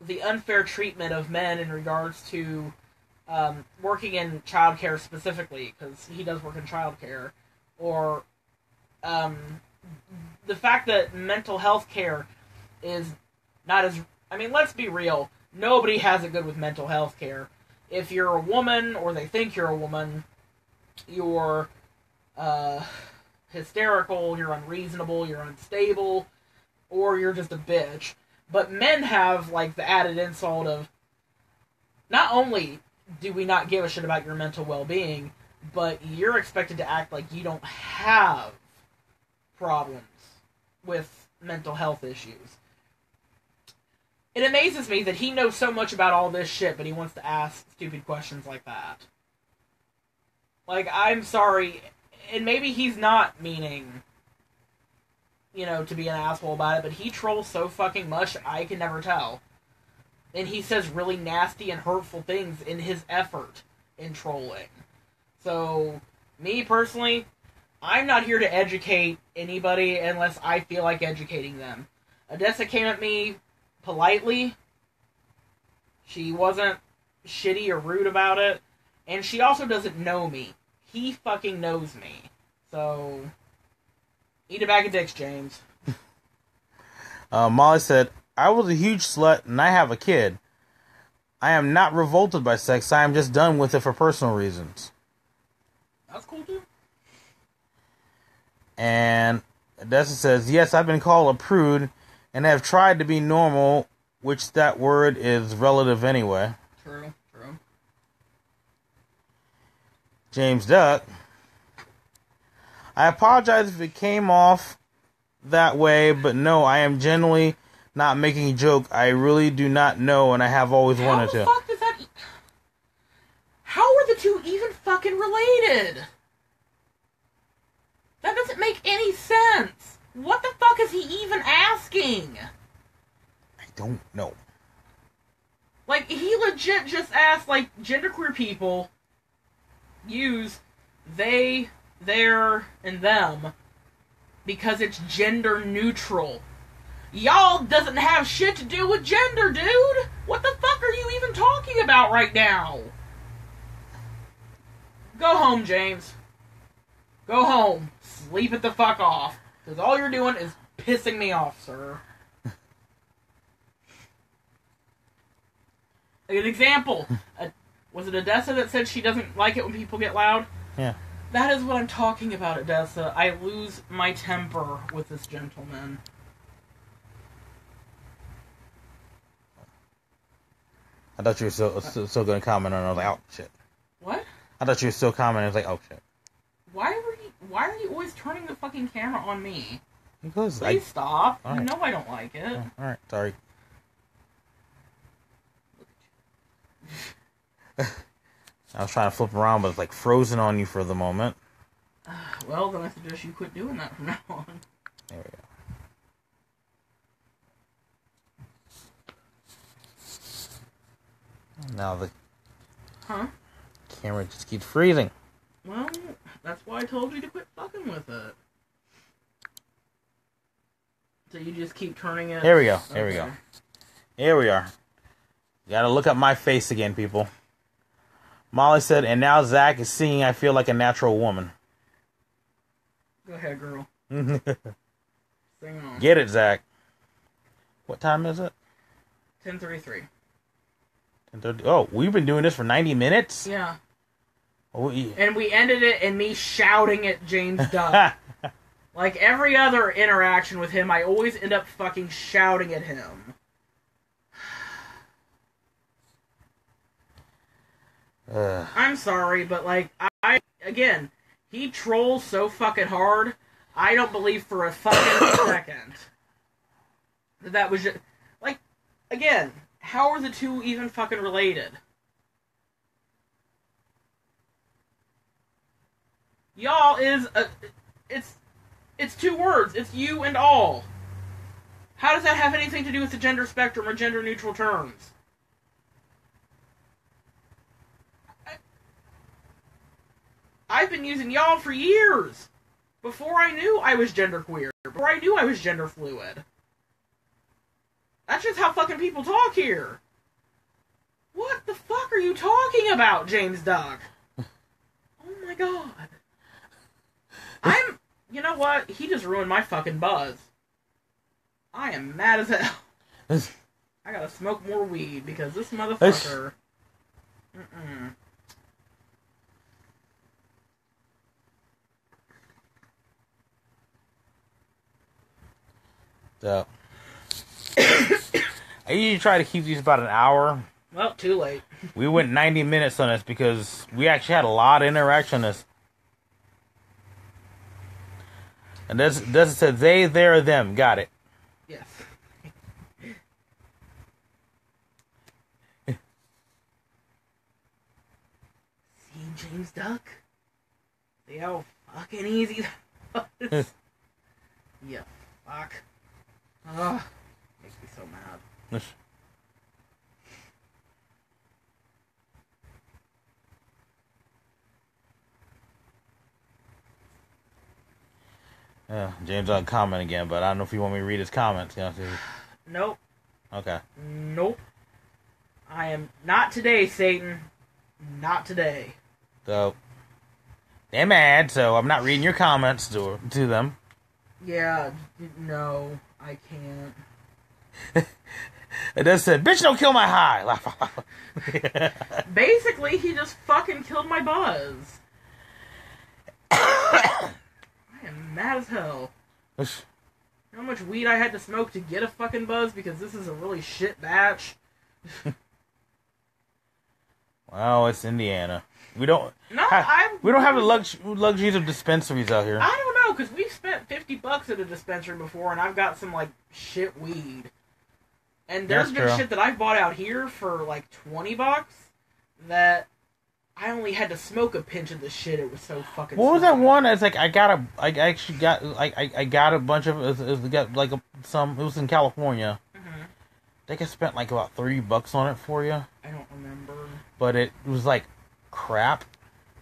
the unfair treatment of men in regards to working in childcare specifically, because he does work in childcare, or the fact that mental health care is not as... I mean, let's be real. Nobody has it good with mental health care. If you're a woman, or they think you're a woman, you're hysterical, you're unreasonable, you're unstable, or you're just a bitch. But men have, like, the added insult of, not only do we not give a shit about your mental well-being, but you're expected to act like you don't have problems with mental health issues. It amazes me that he knows so much about all this shit, but he wants to ask stupid questions like that. Like, I'm sorry, and maybe he's not meaning, you know, to be an asshole about it, but he trolls so fucking much, I can never tell. And he says really nasty and hurtful things in his effort in trolling. So, me personally, I'm not here to educate anybody unless I feel like educating them. Odessa came at me politely. She wasn't shitty or rude about it. And she also doesn't know me. He fucking knows me. So, eat a bag of dicks, James. Molly said, I was a huge slut and I have a kid. I am not revolted by sex. I am just done with it for personal reasons. That's cool, too. And Odessa says, yes, I've been called a prude and have tried to be normal, which that word is relative anyway. True. James Duck, I apologize if it came off that way, but no, I am genuinely not making a joke. I really do not know, and I have always wanted to. How the fuck does that... How are the two even fucking related? That doesn't make any sense. What the fuck is he even asking? I don't know. Like, he legit just asked, like, genderqueer people use they, their, and them because it's gender neutral. Y'all doesn't have shit to do with gender, dude! What the fuck are you even talking about right now? Go home, James. Go home. Sleep it the fuck off. Because all you're doing is pissing me off, sir. An example. Was it Odessa that said she doesn't like it when people get loud? Yeah. That is what I'm talking about, Odessa. I lose my temper with this gentleman. I thought you were still going to comment on it. I was like, oh, shit. What? I thought you were still commenting. I was like, oh, shit. Why are you always turning the fucking camera on me? Because Please stop. All You right. know I don't like it. All right, sorry. I was trying to flip around, but it's like frozen on you for the moment. Well, then I suggest you quit doing that from now on. There we go. Now the camera just keeps freezing. Well, that's why I told you to quit fucking with it. So you just keep turning it. Here we go. Here we go. Here we are. You gotta look at my face again, people. Molly said, and now Zach is singing I Feel Like a Natural Woman. Go ahead, girl. Sing on. Get it, Zach. What time is it? 10:33. 10:30. Oh, we've been doing this for 90 minutes? Yeah. Oh, yeah. And we ended it in me shouting at James Duck. Like every other interaction with him, I always end up fucking shouting at him. I'm sorry, but like, again, he trolls so fucking hard, I don't believe for a fucking second that was just, like, again, how are the two even fucking related? Y'all is it's two words. It's you and all. How does that have anything to do with the gender spectrum or gender neutral terms? I've been using y'all for years. Before I knew I was genderqueer. Before I knew I was gender fluid. That's just how fucking people talk here. What the fuck are you talking about, James Duck? Oh my god. You know what? He just ruined my fucking buzz. I am mad as hell. I gotta smoke more weed because this motherfucker... So, I usually try to keep these about an hour. Well, too late. We went 90 minutes on this because we actually had a lot of interaction on this. And this said they, their, them. Got it. Yes. See, James Duck? See how fucking easy that was? Yeah, fuck. Ugh. Makes me so mad. Yeah, James on comment again, but I don't know if you want me to read his comments. You know, Nope. Okay. Nope. I am not today, Satan. Not today. So, they're mad, so I'm not reading your comments to them. Yeah, no, I can't. It does say, bitch, don't kill my high. Basically, he just fucking killed my buzz. I am mad as hell. You know how much weed I had to smoke to get a fucking buzz because this is a really shit batch? Well, it's Indiana. We don't. No, we don't have the luxuries of dispensaries out here. I don't know, because we've spent $50 at a dispensary before, and I've got some like shit weed. And there's been shit that I've bought out here for like $20 that I only had to smoke a pinch of the shit. It was so fucking. What was that one? It's like I actually got I got a bunch of it got like some. It was in California. Mm-hmm. I think I spent like about $30 on it for you. I don't remember. But it was like crap.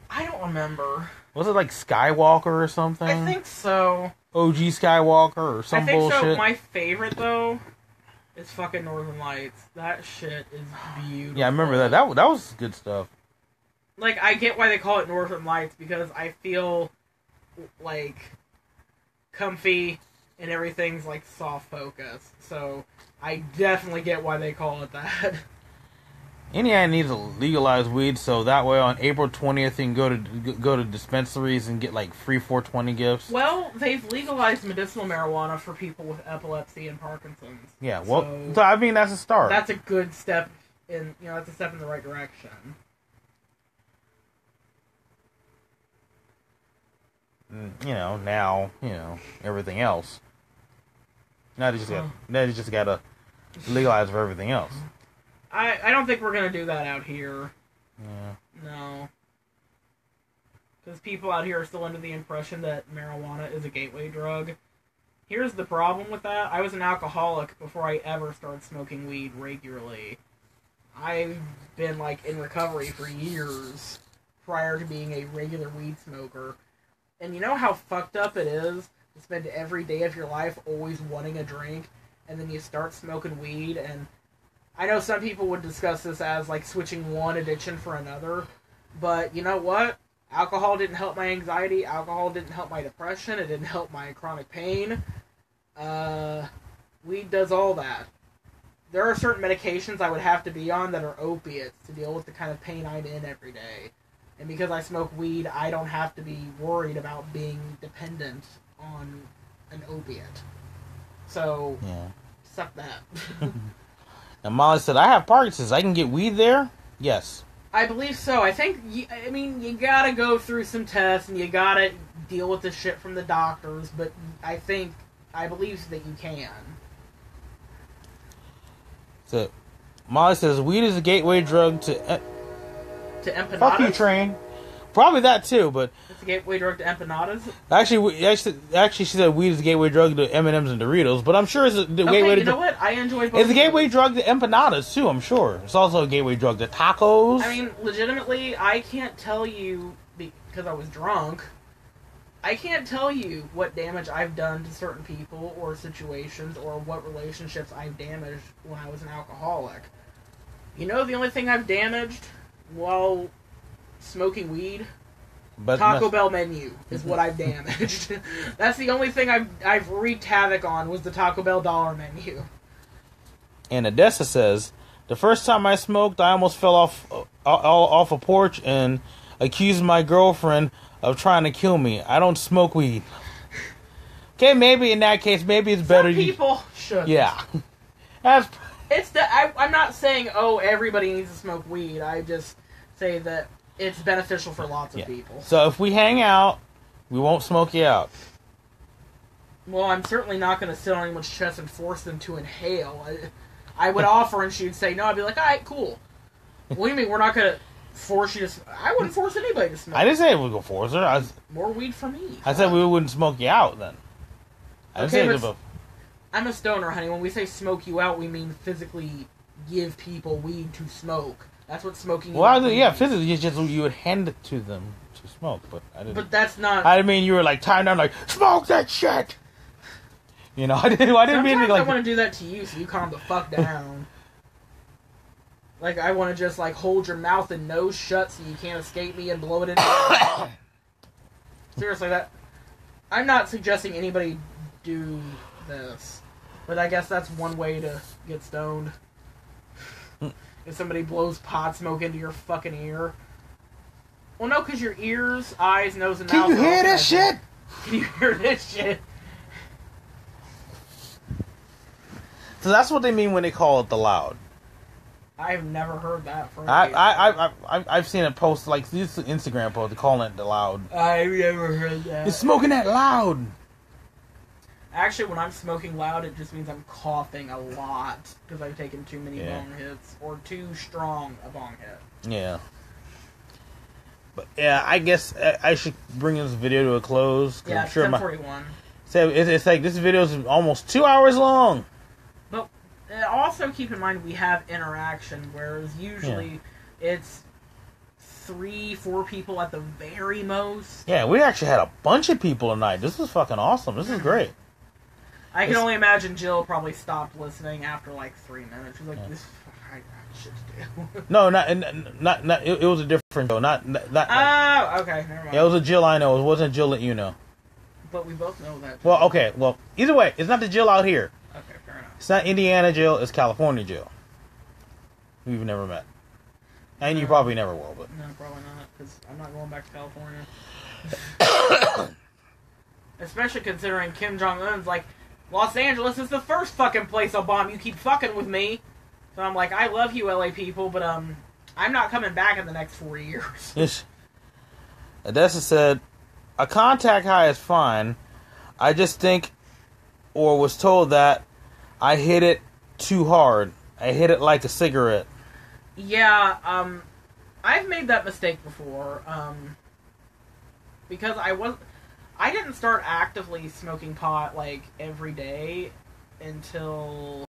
I don't remember. Was it like Skywalker or something? I think so. OG Skywalker or some bullshit. So. My favorite though is fucking Northern Lights. That shit is beautiful. Yeah, I remember that. That was good stuff. Like, I get why they call it Northern Lights, because I feel, like, comfy and everything's, like, soft focus. So, I definitely get why they call it that. Indiana needs to legalize weed, so that way on April 20th you can go to dispensaries and get, like, free 420 gifts. Well, they've legalized medicinal marijuana for people with epilepsy and Parkinson's. Yeah, well, so I mean, that's a start. That's a good step in, that's a step in the right direction. Now, everything else. Now they just gotta legalize for everything else. I don't think we're gonna do that out here. Yeah. No. Because people out here are still under the impression that marijuana is a gateway drug. Here's the problem with that. I was an alcoholic before I ever started smoking weed regularly. I've been, like, in recovery for years prior to being a regular weed smoker. And you know how fucked up it is to spend every day of your life always wanting a drink, and then you start smoking weed, and I know some people would discuss this as, like, switching one addiction for another, but you know what? Alcohol didn't help my anxiety, alcohol didn't help my depression, it didn't help my chronic pain. Weed does all that. There are certain medications I would have to be on that are opiates to deal with the kind of pain I'm in every day. And because I smoke weed, I don't have to be worried about being dependent on an opiate. So, yeah. Suck that. And Molly said, I have Parkinson's. I can get weed there? Yes. I believe so. I think, you gotta go through some tests and you gotta deal with the shit from the doctors, but I believe that you can. So, Molly says, weed is a gateway drug to empanadas? Fuck you, train. Probably that too, but it's a gateway drug to empanadas. Actually, she said weed is a gateway drug to M&Ms and Doritos, but I'm sure it's a gateway. You know what? I enjoy both. It's a gateway drug to empanadas too. I'm sure it's also a gateway drug to tacos. I mean, legitimately, I can't tell you because I was drunk. I can't tell you what damage I've done to certain people or situations or what relationships I've damaged when I was an alcoholic. You know, the only thing I've damaged while smoking weed, Taco Bell menu is what I've damaged. That's the only thing I've wreaked havoc on was the Taco Bell dollar menu. And Odessa says, the first time I smoked, I almost fell off a porch and accused my girlfriend of trying to kill me. I don't smoke weed. Okay, maybe in that case, maybe it's better. Some people should. Yeah. I'm not saying, everybody needs to smoke weed. I just say that it's beneficial for lots of people. So if we hang out, we won't smoke you out. Well, I'm certainly not going to sit on anyone's chest and force them to inhale. I would offer and she'd say no. I'd be like, all right, cool. What do you mean we're not going to force you to I wouldn't force anybody to smoke. I didn't say we would force her. More weed for me. I said we wouldn't smoke you out then. I didn't say I'm a stoner, honey. When we say smoke you out, we mean physically give people weed to smoke. That's what smoking. Physically, it's just you would hand it to them to smoke, but I didn't. But that's not. I mean, you were like tying down, like smoke that shit. You know, I didn't mean Sometimes like. I want to do that to you, so you calm the fuck down. Like I want to just like hold your mouth and nose shut so you can't escape me and blow it in. Seriously, I'm not suggesting anybody do this, but I guess that's one way to get stoned. If somebody blows pot smoke into your fucking ear. Well, no, because your ears, eyes, nose, and mouth. Can you hear this shit? Can you hear this shit? So that's what they mean when they call it the loud. I've never heard that from I've seen it post like these Instagram posts calling it the loud. I've never heard that. It's smoking that loud. Actually, when I'm smoking loud, it just means I'm coughing a lot because I've taken too many bong hits or too strong a bong hit. Yeah. But yeah, I guess I should bring this video to a close. Yeah, I'm sure 10:41. It's like this video is almost 2 hours long. But also keep in mind we have interaction, whereas usually it's 3-4 people at the very most. Yeah, we actually had a bunch of people tonight. This is fucking awesome. This is great. I can only imagine Jill probably stopped listening after like 3 minutes. She's like, I got shit to do. No, not. It was a different show. Not. Oh, okay. Never mind. Yeah, it was a Jill I know. It wasn't Jill that you know. But we both know that. Well, okay. Well, either way, it's not the Jill out here. Okay, fair enough. It's not Indiana Jill. It's California Jill. We've never met, and you probably never will. But no, probably not, because I'm not going back to California. Especially considering Kim Jong-un's like, Los Angeles is the first fucking place I'll bomb. You keep fucking with me. So I'm like, I love you, LA people, but I'm not coming back in the next 4 years. Yes. Odessa said, a contact high is fine. I just think or was told that I hit it too hard. I hit it like a cigarette. Yeah, I've made that mistake before. Because I didn't start actively smoking pot like every day until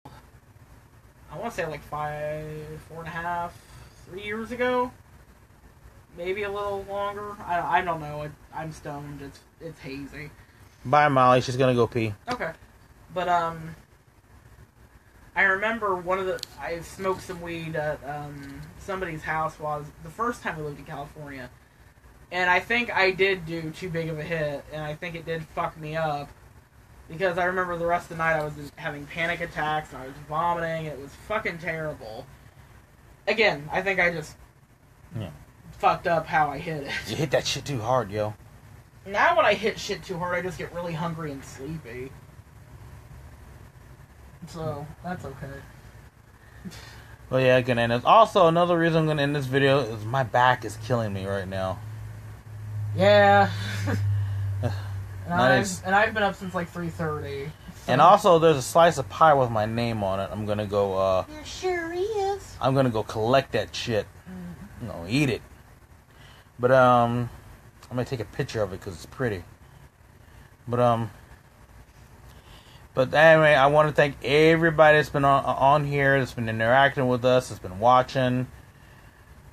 I want to say like 4.5, 3 years ago. Maybe a little longer. I don't know. I'm stoned. It's hazy. Bye, Molly. She's gonna go pee. Okay, but I remember I smoked some weed at somebody's house the first time we lived in California, and I think I did do too big of a hit, and I think it did fuck me up, because I remember the rest of the night I was having panic attacks and I was vomiting. It was fucking terrible. Again, I think I just fucked up how I hit it. You hit that shit too hard, yo. Now when I hit shit too hard, I just get really hungry and sleepy. So, that's okay. Well, yeah, I can end this. Also, another reason I'm going to end this video is my back is killing me right now. Yeah. and I've been up since like 3:30. So. And also, there's a slice of pie with my name on it. I'm going to go, There sure is. I'm going to go collect that shit. I'm going to eat it. But, I'm going to take a picture of it because it's pretty. But anyway, I want to thank everybody that's been on here, that's been interacting with us, that's been watching.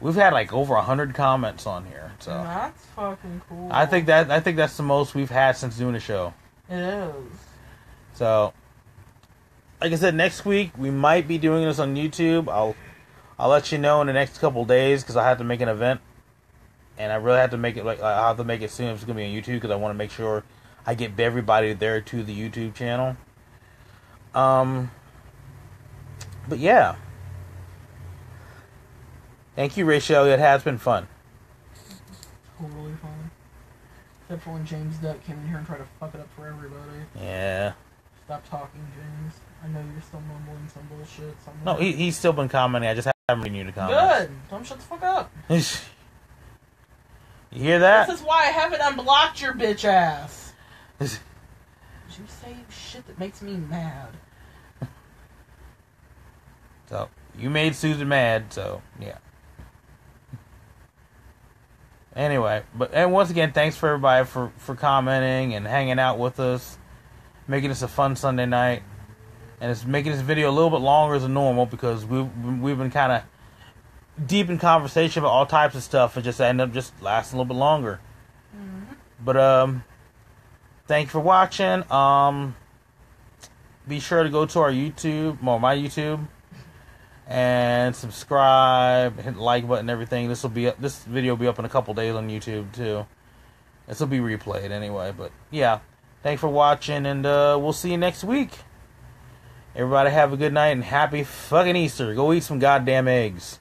We've had like over 100 comments on here, so that's fucking cool. I think that's the most we've had since doing the show. It is. So, like I said, next week we might be doing this on YouTube. I'll let you know in the next couple days because I have to make an event, and I really have to make it I have to make it soon. It's gonna be on YouTube because I want to make sure I get everybody there to the YouTube channel. But yeah. Thank you, Rachel. It has been fun. Totally fun. Except for when James Dutt came in here and tried to fuck it up for everybody. Yeah. Stop talking, James. I know you're still mumbling some bullshit. No, he's still been commenting. I just haven't renewed the comments. Good. Don't shut the fuck up. You hear that? This is why I haven't unblocked your bitch ass. You say shit that makes me mad. So, you made Susan mad, so, yeah. Anyway, and once again, thanks for everybody for commenting and hanging out with us, making this a fun Sunday night, and it's making this video a little bit longer than normal because we've been kind of deep in conversation about all types of stuff and just end up just lasting a little bit longer. Mm-hmm. But thank you for watching. Be sure to go to our YouTube, my YouTube, and subscribe, hit the like button, everything. This video will be up in a couple days on YouTube too. This will be replayed anyway. But yeah, thanks for watching, and we'll see you next week. Everybody have a good night and happy fucking Easter. Go eat some goddamn eggs.